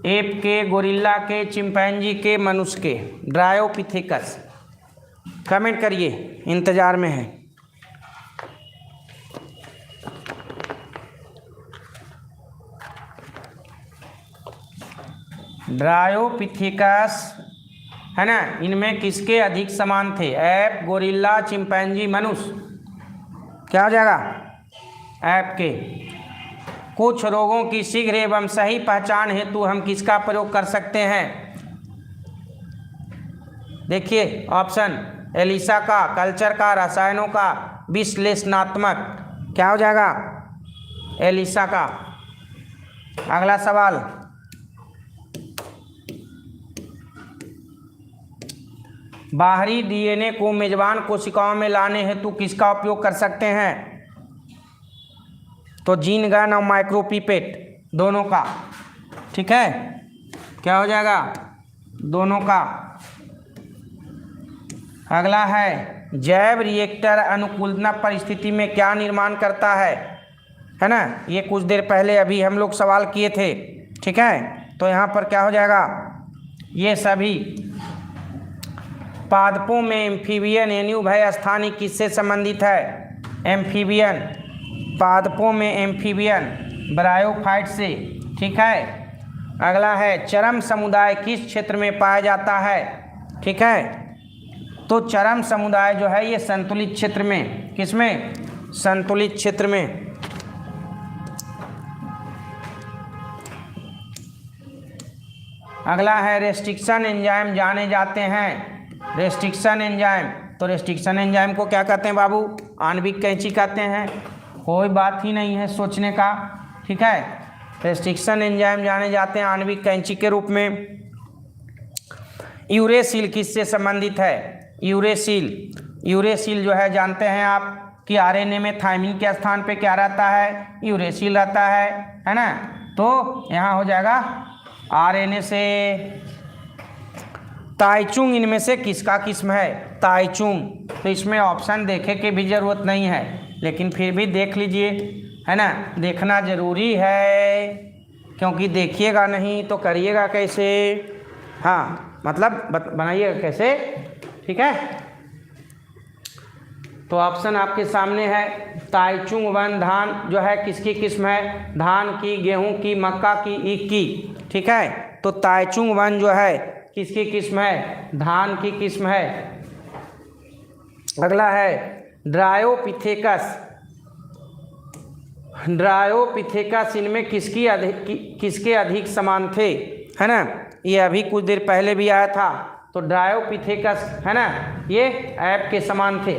एप के, गोरिल्ला के, चिंपैंजी के, मनुष्य के। ड्रायोपिथेकस, कमेंट करिए, इंतजार में है। ड्रायोपिथेकस, है ना, इनमें किसके अधिक समान थे? एप, गोरिल्ला, चिंपैंजी, मनुष्य। क्या हो जाएगा? ऐप के। कुछ रोगों की शीघ्र एवं सही पहचान हेतु हम किसका प्रयोग कर सकते हैं? देखिए ऑप्शन, एलिसा का, कल्चर का, रसायनों का, विश्लेषणात्मक। क्या हो जाएगा? एलिसा का। अगला सवाल, बाहरी डीएनए को मेजबान कोशिकाओं में लाने हेतु किसका उपयोग कर सकते हैं? तो जीन गन और माइक्रोपिपेट दोनों का। ठीक है, क्या हो जाएगा? दोनों का। अगला है जैव रिएक्टर अनुकूलना परिस्थिति में क्या निर्माण करता है ना? ये कुछ देर पहले अभी हम लोग सवाल किए थे। ठीक है, तो यहाँ पर क्या हो जाएगा? ये सभी पादपों में एम्फीबियन यानी उभय स्थानिक किससे संबंधित है? एम्फीबियन, पादपों में एम्फीबियन ब्रायोफाइट से। ठीक है, अगला है चरम समुदाय किस क्षेत्र में पाया जाता है? ठीक है, तो चरम समुदाय जो है ये संतुलित क्षेत्र में। किसमें? संतुलित क्षेत्र में। अगला है रेस्ट्रिक्शन एंजाइम जाने जाते हैं। रेस्ट्रिक्शन एंजाइम, तो रेस्ट्रिक्शन एंजाइम को क्या कहते हैं बाबू? आणविक कैंची कहते हैं। कोई बात ही नहीं है सोचने का। ठीक है, रेस्ट्रिक्शन एंजाइम जाने जाते हैं आणविक कैंची के रूप में। यूरेसिल किससे संबंधित है? यूरेसिल, यूरेसिल जो है जानते हैं आप कि आरएनए में थायमिन के स्थान पे क्या रहता है? यूरेसिल रहता है ना? तो यहाँ हो जाएगा आरएनए से। ताइचुंग इनमें से किसका किस्म है? ताइचुंग, तो इसमें ऑप्शन देखे की भी ज़रूरत नहीं है, लेकिन फिर भी देख लीजिए, है ना? देखना ज़रूरी है, क्योंकि देखिएगा नहीं तो करिएगा कैसे? हाँ, मतलब बनाइएगा कैसे? ठीक है, तो ऑप्शन आपके सामने है। ताइचुंग वन धान जो है किसकी किस्म है? धान की, गेहूं की, मक्का की, ईख की। ठीक है, तो ताइचुंग वन जो है किसकी किस्म है? धान की किस्म है। अगला है ड्रायोपिथेकस। ड्रायोपिथेकस इनमें किसके अधिक समान थे? है ना? ये अभी कुछ देर पहले भी आया था। तो ड्रायोपिथेकस है ना, ये ऐप के समान थे।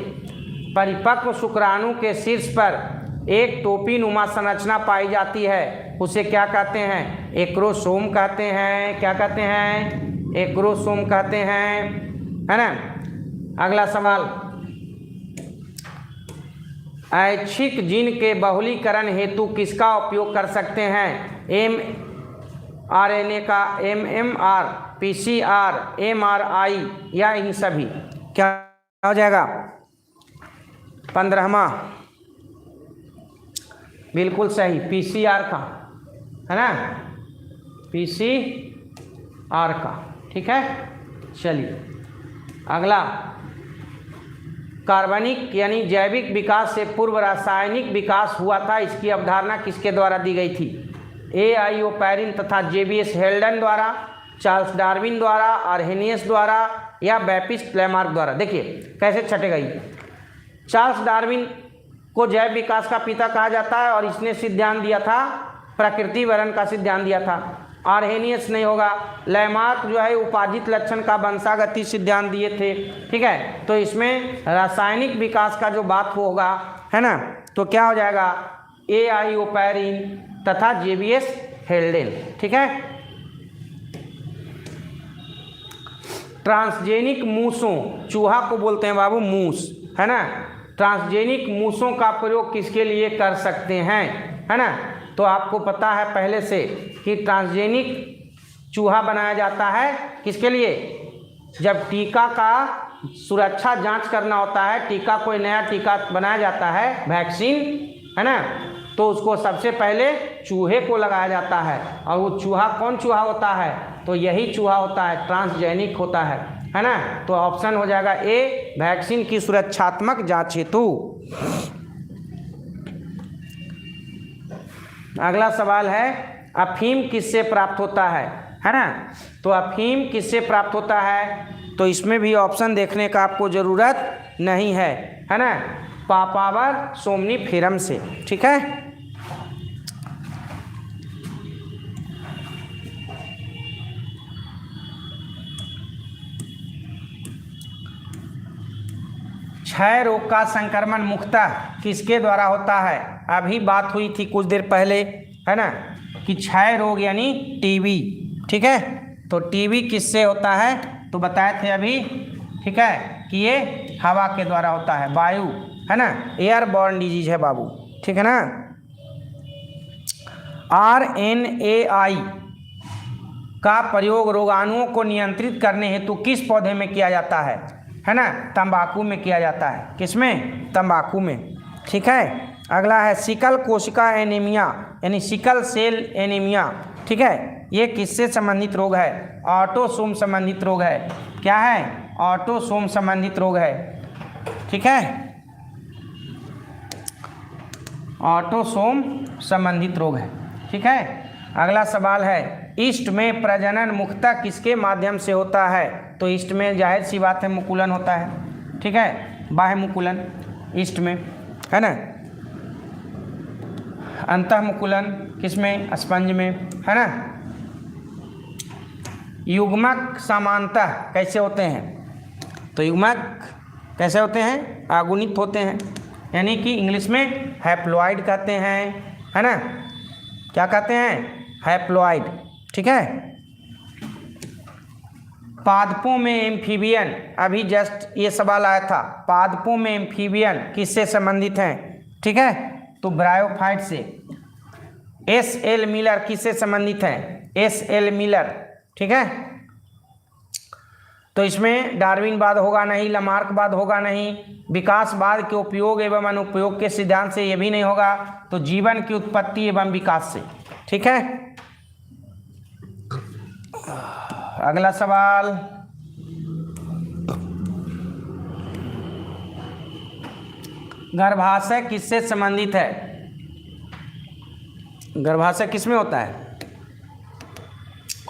परिपक्व शुक्राणु के शीर्ष पर एक टोपी नुमा संरचना पाई जाती है, उसे क्या कहते हैं? एक्रोसोम कहते हैं। क्या कहते हैं? एक्रोसोम कहते हैं, है ना? अगला सवाल, ऐच्छिक जीन के बहुलीकरण हेतु किसका उपयोग कर सकते हैं? mRNA का, MMR, PCR, MRI या इन सभी? क्या हो जाएगा? 15वां बिल्कुल सही, PCR का, है ना? PCR का। ठीक है, चलिए अगला, कार्बनिक यानी जैविक विकास से पूर्व रासायनिक विकास हुआ था, इसकी अवधारणा किसके द्वारा दी गई थी? A.I. ओपैरिन तथा J.B.S. हेल्डन द्वारा, चार्ल्स डार्विन द्वारा, आर्हेनियस द्वारा या बैप्टिस्ट लैमार्क द्वारा? देखिए कैसे छटेगा ये। चार्ल्स डार्विन को जैव विकास का पिता कहा जाता है और इसने सिद्धांत दिया था, प्रकृति वरण का सिद्धांत दिया था। आर्हेनियस नहीं होगा। लैमार्क जो है उपार्जित लक्षण का वंशागति सिद्धांत दिए थे। ठीक है, तो इसमें रासायनिक विकास का जो बात होगा, है ना, तो क्या हो जाएगा? A.I. ओपैरिन तथा J.B.S. हेल्डेन। ठीक है, ट्रांसजेनिक मूसों, चूहा को बोलते हैं बाबू मूस, है ना? ट्रांसजेनिक मूसों का प्रयोग किसके लिए कर सकते हैं? है ना? तो आपको पता है पहले से कि ट्रांसजेनिक चूहा बनाया जाता है किसके लिए? जब टीका का सुरक्षा जांच करना होता है, टीका कोई नया टीका बनाया जाता है, वैक्सीन, है ना, तो उसको सबसे पहले चूहे को लगाया जाता है। और वो चूहा कौन चूहा होता है? तो यही चूहा होता है, ट्रांसजेनिक होता है ना? तो ऑप्शन हो जाएगा ए, वैक्सीन की सुरक्षात्मक जांच हेतु। अगला सवाल है, अफीम किससे प्राप्त होता है ना? तो अफीम किससे प्राप्त होता है? तो इसमें भी ऑप्शन देखने का आपको ज़रूरत नहीं है ना? पापावर सोमनीफेरम से। ठीक है, क्षय रोग का संक्रमण मुख्यतः किसके द्वारा होता है? अभी बात हुई थी कुछ देर पहले, है ना, कि क्षय रोग यानी टीबी। ठीक है, तो टीबी किससे होता है? तो बताए थे अभी, ठीक है, कि ये हवा के द्वारा होता है, वायु, है ना, एयरबॉर्न डिजीज है बाबू, ठीक है ना। RNAi का प्रयोग रोगाणुओं को नियंत्रित करने हेतु किस पौधे में किया जाता है ना, तंबाकू में किया जाता है। किसमें? तंबाकू में, ठीक है। अगला है सिकल कोशिका एनीमिया, यानी सिकल सेल एनीमिया, ठीक है। ये किससे संबंधित रोग है? ऑटोसोम संबंधित रोग है। क्या है? ऑटोसोम संबंधित रोग है, ठीक है, ऑटोसोम संबंधित रोग है, ठीक है। अगला सवाल है ईस्ट में प्रजनन मुख्यतः किसके माध्यम से होता है? तो ईस्ट में जाहिर सी बात है मुकुलन होता है, ठीक है, बाह्य मुकुलन ईस्ट में, है ना। अंतः मुकुलन किसमें? स्पंज में, है ना। युग्मक समानतः कैसे होते हैं? तो युग्मक कैसे होते हैं? आगुणित होते हैं, यानी कि इंग्लिश में हैप्लॉइड कहते हैं, है ना। क्या कहते हैं? हैप्लॉइड, ठीक है। पादपों में एम्फीबियन, अभी जस्ट ये सवाल आया था, पादपों में एम्फीबियन किससे संबंधित हैं? ठीक है, तो ब्रायोफाइट से। SL मिलर किससे संबंधित हैं? SL मिलर, ठीक है। तो इसमें डार्विनवाद होगा नहीं, लमार्कवाद होगा नहीं, विकासवाद के उपयोग एवं अनुपयोग के सिद्धांत से ये भी नहीं होगा, तो जीवन की उत्पत्ति एवं विकास से, ठीक है। अगला सवाल, गर्भाशय किससे संबंधित है? गर्भाशय किसमें होता है?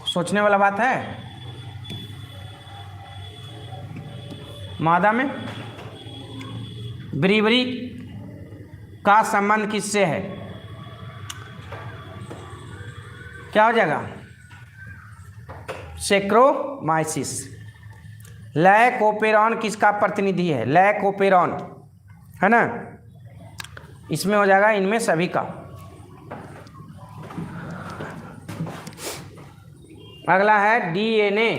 सोचने वाला बात है। मादा में। ब्रीवरी का संबंध किससे है? क्या हो जाएगा? सेक्रोमाइसिस। लैकोपेरॉन किसका प्रतिनिधि है? लैकोपेरॉन, है ना, इसमें हो जाएगा इनमें सभी का। अगला है DNA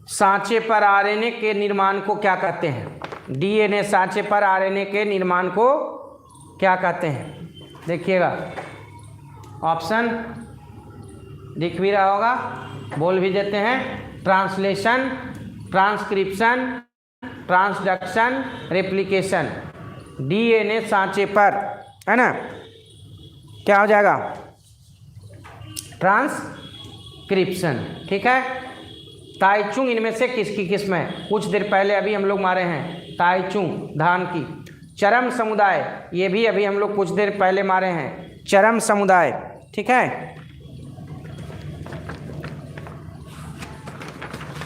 सांचे पर RNA के निर्माण को क्या कहते हैं? DNA सांचे पर RNA के निर्माण को क्या कहते हैं? देखिएगा, ऑप्शन दिख भी रहा होगा, बोल भी देते हैं। Translation, transcription, transduction, replication. DNA सांचे पर, है ना, क्या हो जाएगा? ट्रांसक्रिप्शन, ठीक है। ताइचुंग इनमें से किसकी किस्म है? कुछ देर पहले अभी हम लोग मारे हैं ताइचुंग, धान की। चरम समुदाय, ये भी अभी हम लोग कुछ देर पहले मारे हैं, चरम समुदाय, ठीक है।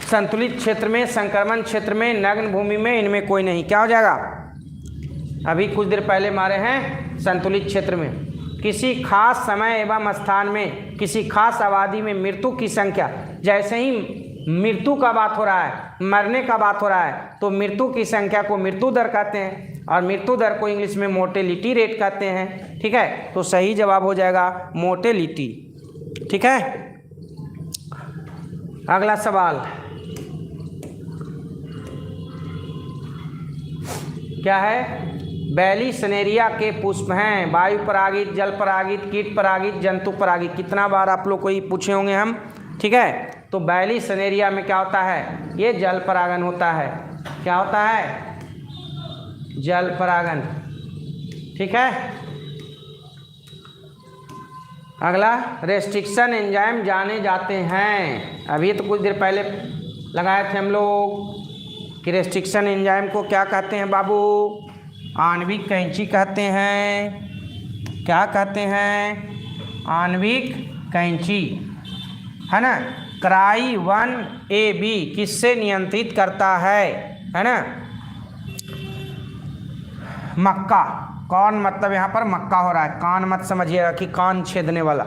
संतुलित क्षेत्र में, संक्रमण क्षेत्र में, नग्न भूमि में, इनमें कोई नहीं। क्या हो जाएगा? अभी कुछ देर पहले मारे हैं संतुलित क्षेत्र में। किसी खास समय एवं स्थान में किसी खास आबादी में मृत्यु की संख्या, जैसे ही मृत्यु का बात हो रहा है, मरने का बात हो रहा है, तो मृत्यु की संख्या को मृत्यु दर कहते हैं, और मृत्यु दर को इंग्लिश में मोर्टेलिटी रेट कहते हैं, ठीक है। तो सही जवाब हो जाएगा मोर्टेलिटी, ठीक है। अगला सवाल क्या है? बैलिसनेरिया के पुष्प हैं वायु परागित, जल परागित, कीट परागित, जंतु परागित। कितना बार आप लोग को ही पूछे होंगे हम, ठीक है। तो बैलिसनेरिया में क्या होता है? ये जल परागन होता है। क्या होता है? जल परागन, ठीक है। अगला, रेस्ट्रिक्शन एंजाइम जाने जाते हैं। अभी तो कुछ देर पहले लगाए थे हम लोग कि रेस्ट्रिक्शन एंजाइम को क्या कहते हैं बाबू? आणविक कैंची कहते हैं। क्या कहते हैं? आणविक कैंची, है ना। क्राई 1AB किससे नियंत्रित करता है ना? मक्का, कौन, मतलब यहाँ पर मक्का हो रहा है, कान मत समझिएगा कि कान छेदने वाला,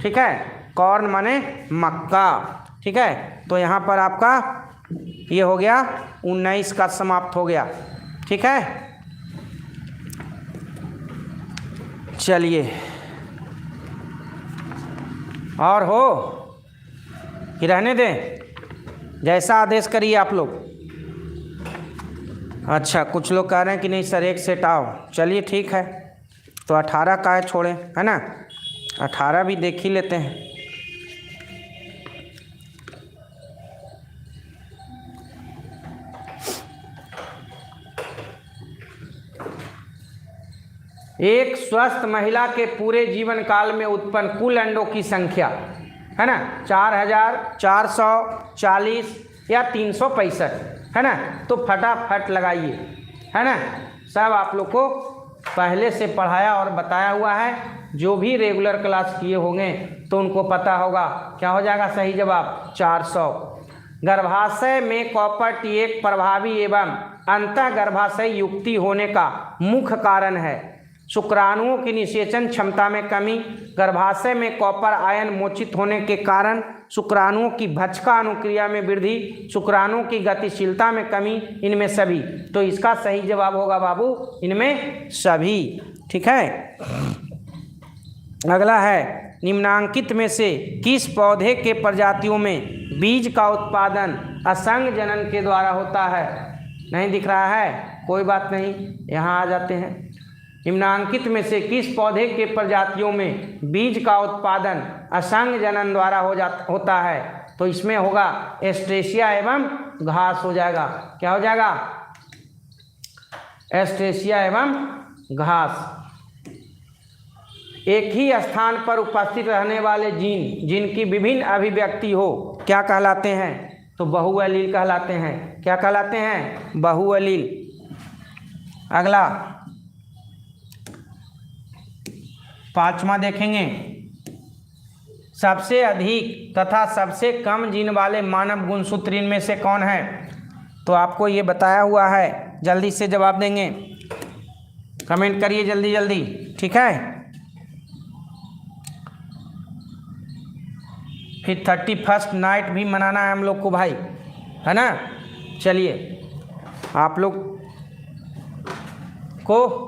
ठीक है। कॉर्न माने मक्का, ठीक है। तो यहाँ पर आपका ये हो गया 19 का समाप्त हो गया, ठीक है। चलिए, और हो कि रहने दें? जैसा आदेश करिए आप लोग। अच्छा, कुछ लोग कह रहे हैं कि नहीं सर एक सेट आओ, चलिए ठीक है, तो 18 का है छोड़ें, है ना, 18 भी देख ही लेते हैं। एक स्वस्थ महिला के पूरे जीवन काल में उत्पन्न कुल अंडों की संख्या है ना 4440 या 365, है ना। तो फटाफट लगाइए, है ना। सब आप लोग को पहले से पढ़ाया और बताया हुआ है, जो भी रेगुलर क्लास किए होंगे तो उनको पता होगा। क्या हो जाएगा सही जवाब 400। गर्भाशय में कॉपर T1 प्रभावी एवं अंतःगर्भाशय युक्ति होने का मुख्य कारण है। शुक्राणुओं की निषेचन क्षमता में कमी, गर्भाशय में कॉपर आयन मोचित होने के कारण शुक्राणुओं की भक्षका अनुक्रिया में वृद्धि, शुक्राणुओं की गतिशीलता में कमी, इनमें सभी। तो इसका सही जवाब होगा बाबू इनमें सभी। ठीक है, अगला है निम्नांकित में से किस पौधे के प्रजातियों में बीज का उत्पादन असंग जनन के द्वारा होता है। नहीं दिख रहा है, कोई बात नहीं, यहाँ आ जाते हैं। निम्नांकित में से किस पौधे के प्रजातियों में बीज का उत्पादन असंग जनन द्वारा होता है। तो इसमें होगा एस्ट्रेसिया एवं घास हो जाएगा। क्या हो जाएगा एस्ट्रेसिया एवं घास। एक ही स्थान पर उपस्थित रहने वाले जीन जिनकी विभिन्न अभिव्यक्ति हो क्या कहलाते हैं। तो बहुएलील कहलाते हैं। क्या कहलाते हैं बहुएलील। अगला 5वां देखेंगे, सबसे अधिक तथा सबसे कम जीन वाले मानव गुणसूत्र इनमें से कौन है। तो आपको ये बताया हुआ है, जल्दी से जवाब देंगे, कमेंट करिए जल्दी जल्दी। ठीक है, फिर 31st नाइट भी मनाना है हम लोग को भाई, है ना। चलिए आप लोग को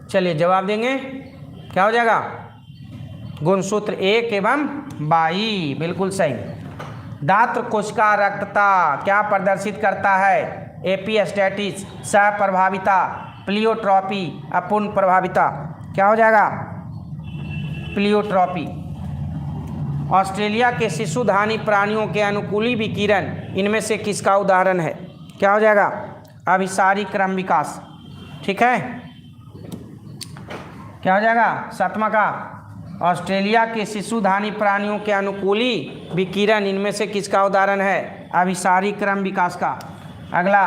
चलिए जवाब देंगे। क्या हो जाएगा गुणसूत्र 1 एवं 22, बिल्कुल सही। दात्र कोशिका रक्तता क्या प्रदर्शित करता है। एपिस्टेटिस, सहप्रभाविता, प्लियोट्रॉपी, अपूर्ण प्रभाविता। क्या हो जाएगा प्लियोट्रॉपी। ऑस्ट्रेलिया के शिशुधानी प्राणियों के अनुकूली विकिरण इनमें से किसका उदाहरण है। क्या हो जाएगा अभिसारी क्रम विकास। ठीक है, क्या हो जाएगा 7वां का ऑस्ट्रेलिया के शिशुधानी प्राणियों के अनुकूली विकिरण इनमें से किसका उदाहरण है अभिसारी क्रम विकास का। अगला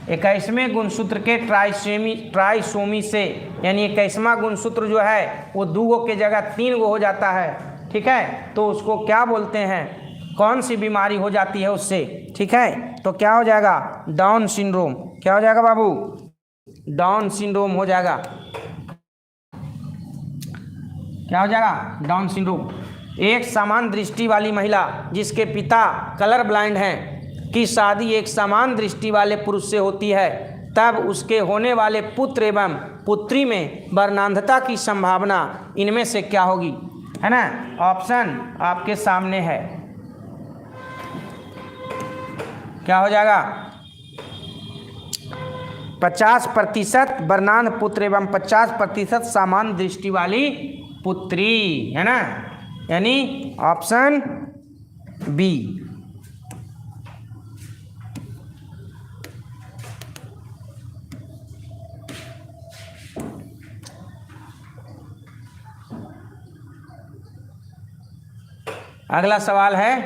21वें गुणसूत्र के ट्राइसोमी से, यानी 21वां गुणसूत्र जो है वो 2 गो के जगह 3 गो हो जाता है। ठीक है, तो उसको क्या बोलते हैं, कौन सी बीमारी हो जाती है उससे। ठीक है, तो क्या हो जाएगा डाउन सिंड्रोम। क्या हो जाएगा बाबू डाउन सिंड्रोम हो जाएगा। क्या हो जाएगा डाउन सिंड्रोम। एक समान दृष्टि वाली महिला जिसके पिता कलर ब्लाइंड हैं की शादी एक समान दृष्टि वाले पुरुष से होती है, तब उसके होने वाले पुत्र एवं पुत्री में वर्णांधता की संभावना इनमें से क्या होगी, है ना। ऑप्शन आपके सामने है। क्या हो जाएगा 50% वर्णांध पुत्र एवं 50% समान दृष्टि वाली पुत्री, है ना, यानी ऑप्शन बी। अगला सवाल है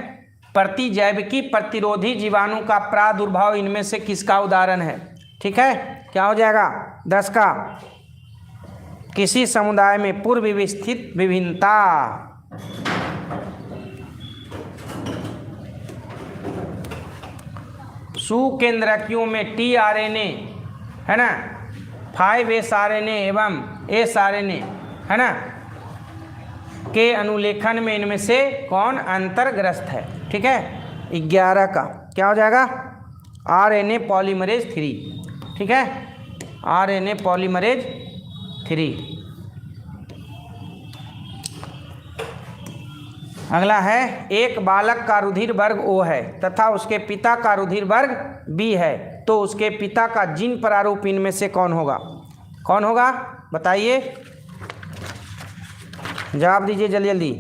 प्रतिजैविकी प्रतिरोधी जीवाणु का प्रादुर्भाव इनमें से किसका उदाहरण है। ठीक है, क्या हो जाएगा 10 का किसी समुदाय में पूर्व व्यवस्थित विभिन्नता। सुकेंद्रकियों में tRNA, है ना, 5S RNA एवं S RNA, है ना, के अनुलेखन में इनमें से कौन अंतर्ग्रस्त है। ठीक है, 11 का क्या हो जाएगा RNA पॉलीमरेज 3। ठीक है, RNA पॉलीमरेज 3। अगला है एक बालक का रुधिर वर्ग O है तथा उसके पिता का रुधिर वर्ग B है, तो उसके पिता का जीन प्रारूप इनमें से कौन होगा? कौन होगा बताइए, जवाब दीजिए जल्दी जल्दी।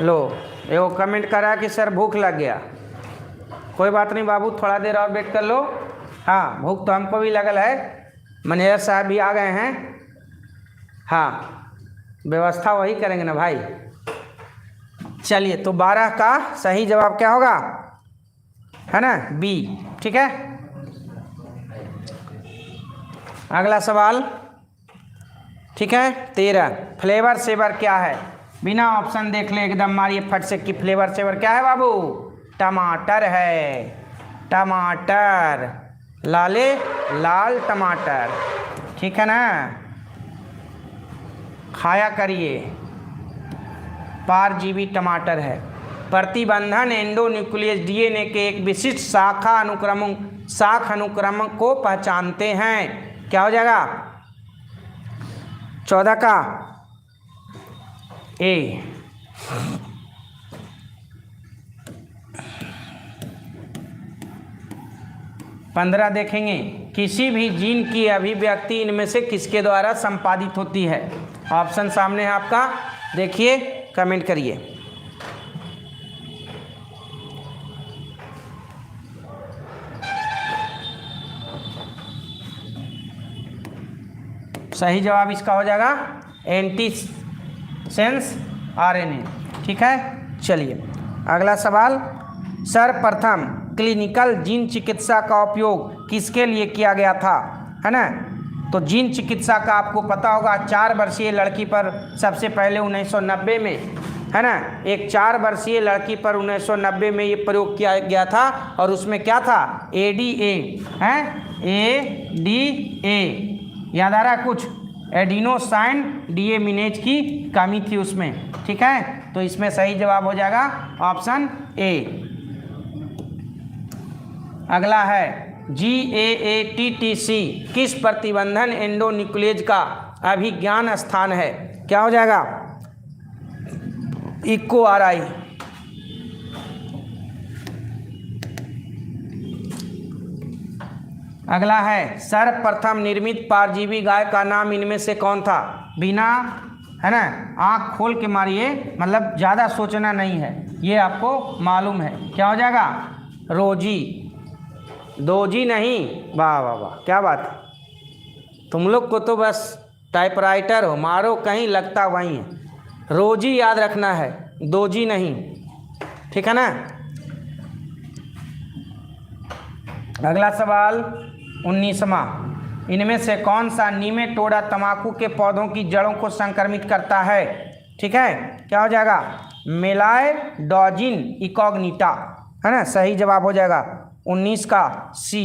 लो एगो कमेंट करा कि सर भूख लग गया। कोई बात नहीं बाबू, थोड़ा देर और वेट कर लो। हाँ भूख तो हमको भी लगल है, मैनेजर साहब भी आ गए हैं। हाँ व्यवस्था वही करेंगे ना भाई। चलिए तो 12 का सही जवाब क्या होगा, है ना B, ठीक है। अगला सवाल, ठीक है 13, फ्लेवर सेवर क्या है? बिना ऑप्शन देख ले एकदम मारिए फट से कि फ्लेवर सेवर क्या है बाबू? टमाटर है, टमाटर, लाले लाल टमाटर, ठीक है ना, खाया करिए, परजीवी टमाटर है। प्रतिबंधन एंडोन्यूक्लियस डीएनए के एक विशिष्ट शाख अनुक्रम को पहचानते हैं। क्या हो जाएगा 14 का A। 15 देखेंगे, किसी भी जीन की अभिव्यक्ति इनमें से किसके द्वारा संपादित होती है? ऑप्शन सामने है आपका, देखिए कमेंट करिए। सही जवाब इसका हो जाएगा एंटीसेंस आरएनए, ठीक है। चलिए अगला सवाल, सर्वप्रथम क्लिनिकल जीन चिकित्सा का उपयोग किसके लिए किया गया था, है ना? तो जीन चिकित्सा का आपको पता होगा, 4 वर्षीय लड़की पर सबसे पहले 1990 में, है ना, एक 4 वर्षीय लड़की पर 1990 में ये प्रयोग किया गया था। और उसमें क्या था, ADA, है ADA, याद आ रहा है कुछ, एडिनोसाइन डीएमिनेज की कमी थी उसमें, ठीक है। तो इसमें सही जवाब हो जाएगा ऑप्शन A। अगला है GAATTC किस प्रतिबंधन एंडोन्यूक्लियस का अभिज्ञान स्थान है? क्या हो जाएगा इको RI। अगला है सर्वप्रथम निर्मित परजीवी गाय का नाम इनमें से कौन था? बिना, है ना, आँख खोल के मारिए, मतलब ज़्यादा सोचना नहीं है, ये आपको मालूम है। क्या हो जाएगा रोजी, दोजी नहीं। वाह वाह वाह, क्या बात, तुम लोग को तो बस टाइपराइटर हो, मारो कहीं लगता वहीं है। रोजी याद रखना है, दोजी नहीं, ठीक है ना। अगला सवाल 19वां, इनमें से कौन सा नीमेटोडा तंबाकू के पौधों की जड़ों को संक्रमित करता है? ठीक है, क्या हो जाएगा मेलाइडोजिन इकोग्निटा, है ना, सही जवाब हो जाएगा 19 का C।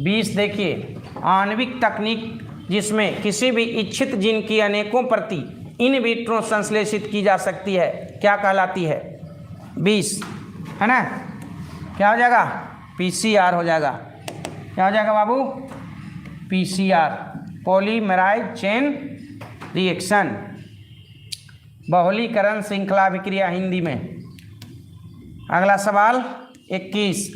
बीस देखिए, आणविक तकनीक जिसमें किसी भी इच्छित जीन की अनेकों प्रति इन विट्रो संश्लेषित की जा सकती है, क्या कहलाती है? 20, है ना, क्या हो जाएगा PCR हो जाएगा। क्या हो जाएगा बाबू PCR, पॉलीमराइज चेन रिएक्शन, बहुलीकरण श्रृंखला अभिक्रिया हिंदी में। अगला सवाल 21,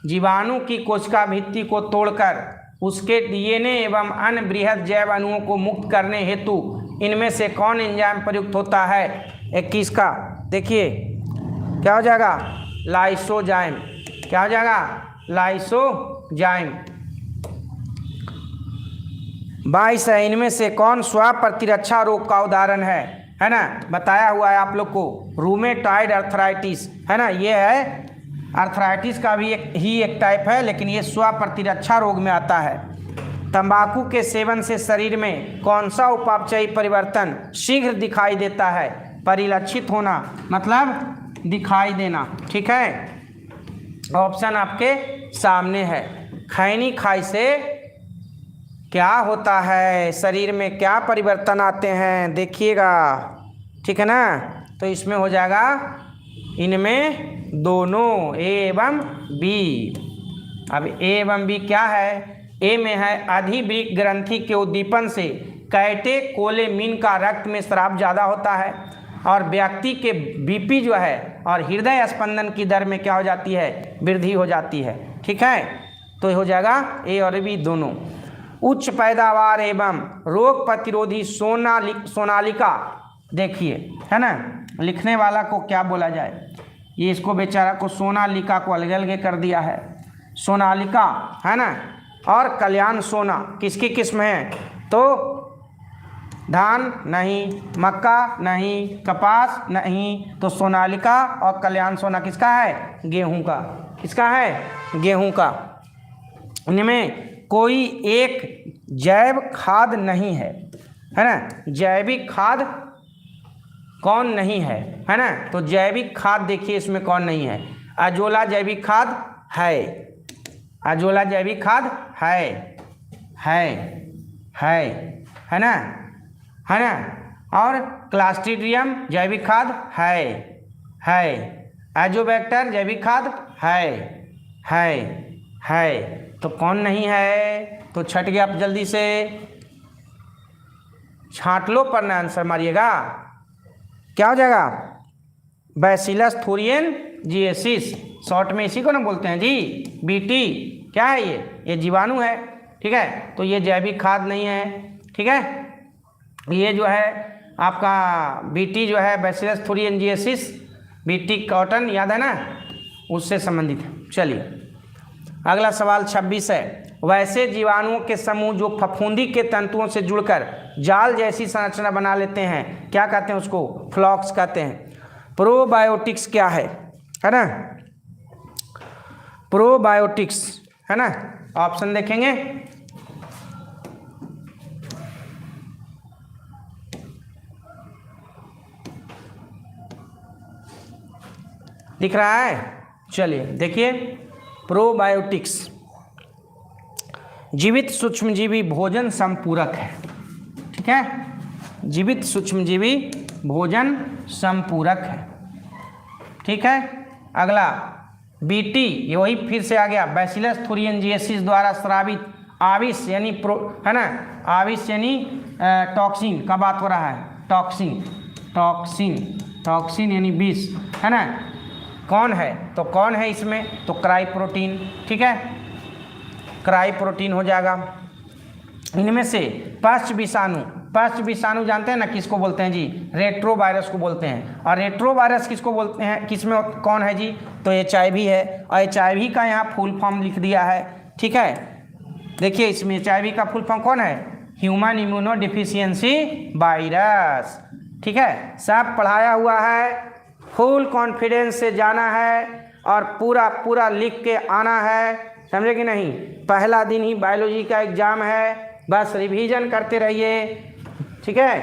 जीवाणु की कोशिका भित्ति को तोड़कर उसके DNA एवं अन्य बृहद जैव अणुओं को मुक्त करने हेतु इनमें से कौन एंजाइम प्रयुक्त होता है? 21 का देखिए, क्या हो जाएगा लाइसोजाइम। क्या हो जाएगा लाइसोजाइम। 22 है, इनमें से कौन स्व प्रतिरक्षा रोग का उदाहरण है ना, बताया हुआ है आप लोग को, रूमेटॉइड अर्थराइटिस, है ना, ये है अर्थराइटिस का भी एक टाइप है, लेकिन ये स्व प्रतिरक्षा रोग में आता है। तंबाकू के सेवन से शरीर में कौन सा उपापचयी परिवर्तन शीघ्र दिखाई देता है? परिलक्षित होना मतलब दिखाई देना, ठीक है। ऑप्शन आपके सामने है। खैनी खाई से क्या होता है, शरीर में क्या परिवर्तन आते हैं, देखिएगा, ठीक है ना। तो इसमें हो जाएगा इनमें दोनों A एवं B, अब ए एवं बी क्या है? ए में है अधिवृक्क ग्रंथि के उद्दीपन से कैटेकोलेमिन का रक्त में स्राव ज़्यादा होता है और व्यक्ति के बीपी जो है और हृदय स्पंदन की दर में क्या हो जाती है? वृद्धि हो जाती है। ठीक है, तो हो जाएगा ए और बी दोनों। उच्च पैदावार एवं रोग प्रतिरोधी सोनालिका, देखिए है ना, लिखने वाला को क्या बोला जाए? ये इसको बेचारा को सोनालिका को अलग अलग कर दिया है, सोनालिका है ना। और कल्याण सोना किसकी किस्म है? तो धान नहीं, मक्का नहीं, कपास नहीं, तो सोनालिका और कल्याण सोना किसका है? गेहूं का। किसका है? गेहूं का। इनमें कोई एक जैव खाद नहीं है ना, जैविक खाद कौन नहीं है ना? तो जैविक खाद देखिए इसमें कौन नहीं है? अजोला जैविक खाद है, अजोला जैविक खाद है ना, है ना। और क्लास्ट्रीडियम जैविक खाद है, एजोबैक्टर जैविक खाद है, तो कौन नहीं है? तो छट गया। आप जल्दी से छांट लो पर ना आंसर मारिएगा। क्या हो जाएगा? बैसिलस थूरियनजिएसिस, शॉर्ट में इसी को ना बोलते हैं जी, बीटी। क्या है ये जीवाणु है। ठीक है, तो ये जैविक खाद नहीं है। ठीक है, ये जो है आपका बीटी जो है बैसिलस थूरियनजिएसिस, बीटी कॉटन याद है ना, उससे संबंधित है। चलिए अगला सवाल 26 है। वैसे जीवाणुओं के समूह जो फफूंदी के तंतुओं से जुड़कर जाल जैसी संरचना बना लेते हैं, क्या कहते हैं उसको? फ्लॉक्स कहते हैं। प्रोबायोटिक्स क्या है ना? प्रोबायोटिक्स है ना, ऑप्शन देखेंगे। दिख रहा है? चलिए देखिए, प्रोबायोटिक्स जीवित सूक्ष्मजीवी भोजन संपूरक है। ठीक है, जीवित सूक्ष्मजीवी भोजन संपूरक है। ठीक है, अगला बीटी, ये वही फिर से आ गया, बैसिलस थूरियनजिएसिस द्वारा स्रावित आविष यानी है ना, आविष यानी टॉक्सिन का बात हो रहा है। टॉक्सिन यानी विष है ना। कौन है? तो कौन है इसमें? तो क्राई प्रोटीन। ठीक है, क्राई प्रोटीन हो जाएगा। इनमें से पश्च विषाणु जानते हैं ना किसको बोलते हैं जी? रेट्रोवायरस को बोलते हैं। और रेट्रोवायरस किसको बोलते हैं? किसमें कौन है जी? तो HIV है। और HIV का यहाँ फुल फॉर्म लिख दिया है। ठीक है, देखिए इसमें HIV का फुल फॉर्म कौन है? Human immuno deficiency virus. ठीक है, सब पढ़ाया हुआ है, फुल कॉन्फिडेंस से जाना है और पूरा लिख के आना है, समझे कि नहीं? पहला दिन ही बायोलॉजी का एग्जाम है, बस रिवीजन करते रहिए। ठीक है,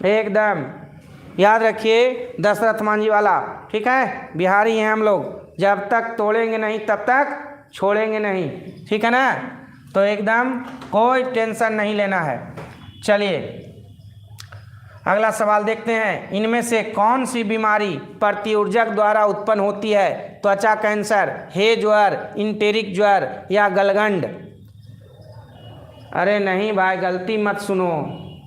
एकदम याद रखिए दशरथ मांझी वाला। ठीक है, बिहारी हैं हम लोग, जब तक तोड़ेंगे नहीं तब तक छोड़ेंगे नहीं। ठीक है ना, तो एकदम कोई टेंशन नहीं लेना है। चलिए अगला सवाल देखते हैं। इनमें से कौन सी बीमारी प्रतिऊर्जक द्वारा उत्पन्न होती है? त्वचा कैंसर, हे ज्वर, इंटेरिक ज्वर या गलगंड? अरे नहीं भाई, गलती मत सुनो,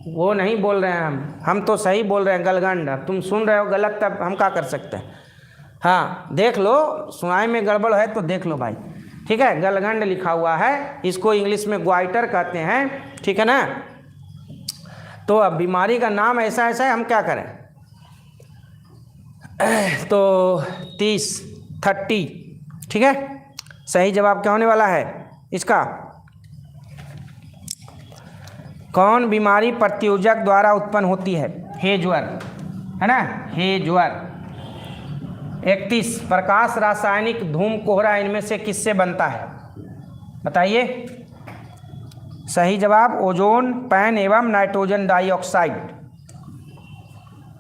वो नहीं बोल रहे हैं हम तो सही बोल रहे हैं, गलगंड। तुम सुन रहे हो गलत, तब हम क्या कर सकते हैं? हाँ देख लो, सुनाई में गड़बड़ है तो देख लो भाई। ठीक है, गलगंड लिखा हुआ है, इसको इंग्लिश में ग्वाइटर कहते हैं। ठीक है ना, तो अब बीमारी का नाम ऐसा है, हम क्या करें? तो 30 ठीक है, सही जवाब क्या होने वाला है इसका? कौन बीमारी प्रतिऊर्जक द्वारा उत्पन्न होती है? हे ज्वर है ना, हे ज्वर। 31 प्रकाश रासायनिक धूम कोहरा इनमें से किससे बनता है? बताइए। सही जवाब ओजोन, पैन एवं नाइट्रोजन डाइऑक्साइड।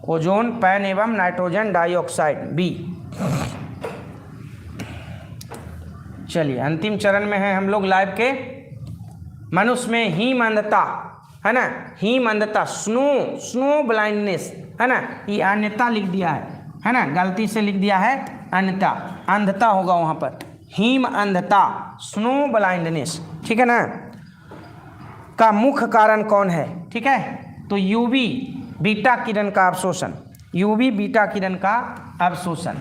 ओजोन, पैन एवं नाइट्रोजन डाइऑक्साइड, बी। चलिए अंतिम चरण में है हम लोग लाइव के। मनुष्य में हीम अंधता है ना, हीम अंधता, स्नो ब्लाइंडनेस है ना, ये अन्यता लिख दिया है ना, गलती से लिख दिया है अन्यता, अंधता होगा वहाँ पर। हिम अंधता, स्नो ब्लाइंडनेस, ठीक है ना, का मुख्य कारण कौन है? ठीक है, तो यूवी बीटा किरण का अवशोषण, यूवी बीटा किरण का अवशोषण।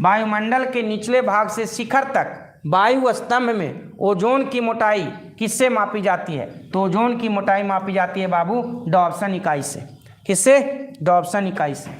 वायुमंडल के निचले भाग से शिखर तक वायु स्तंभ में ओजोन की मोटाई किससे मापी जाती है? तो ओजोन की मोटाई मापी जाती है बाबू डॉप्सन इकाई से। किससे? डॉप्सन इकाई से।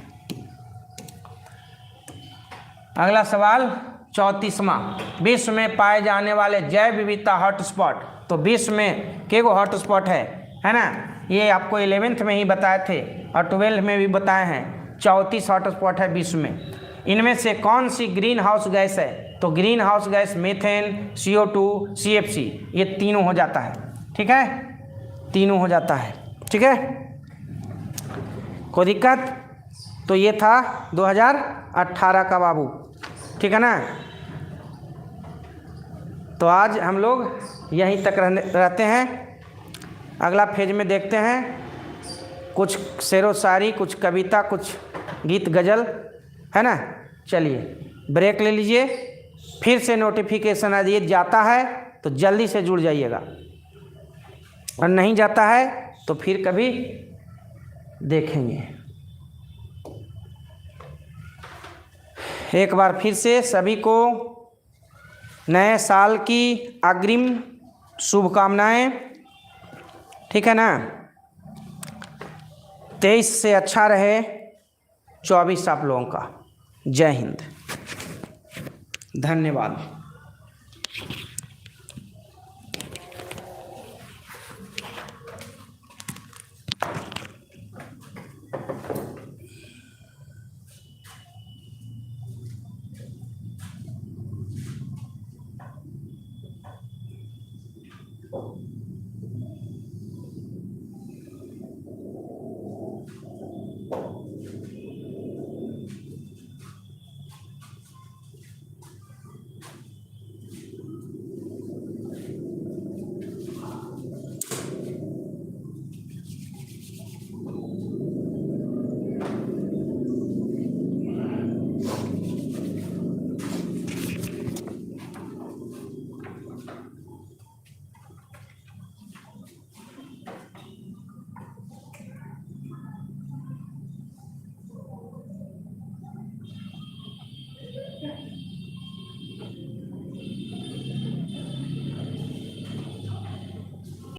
अगला सवाल 34वां, विश्व में पाए जाने वाले जैव विविधता हॉटस्पॉट। तो विश्व में के गो हॉटस्पॉट है ना, ये आपको 11th में ही बताए थे और 12th में भी बताए हैं। 34 हॉटस्पॉट है विश्व में। इनमें से कौन सी ग्रीन हाउस गैस है? तो green house gas methane, CO2, CFC, ये तीनों हो जाता है। ठीक है, तीनों हो जाता है। ठीक है, कोई दिक्कत? तो ये था 2018 का बाबू। ठीक है ना, तो आज हम लोग यहीं तक रहते हैं। अगला फेज में देखते हैं कुछ शेरो शायरी, कुछ कविता, कुछ गीत गज़ल, है ना। चलिए ब्रेक ले लीजिए, फिर से नोटिफिकेशन यदि जाता है तो जल्दी से जुड़ जाइएगा, और नहीं जाता है तो फिर कभी देखेंगे। एक बार फिर से सभी को नए साल की अग्रिम शुभकामनाएं। ठीक है ना, 23 से अच्छा रहे 24 आप लोगों का। जय हिंद, धन्यवाद।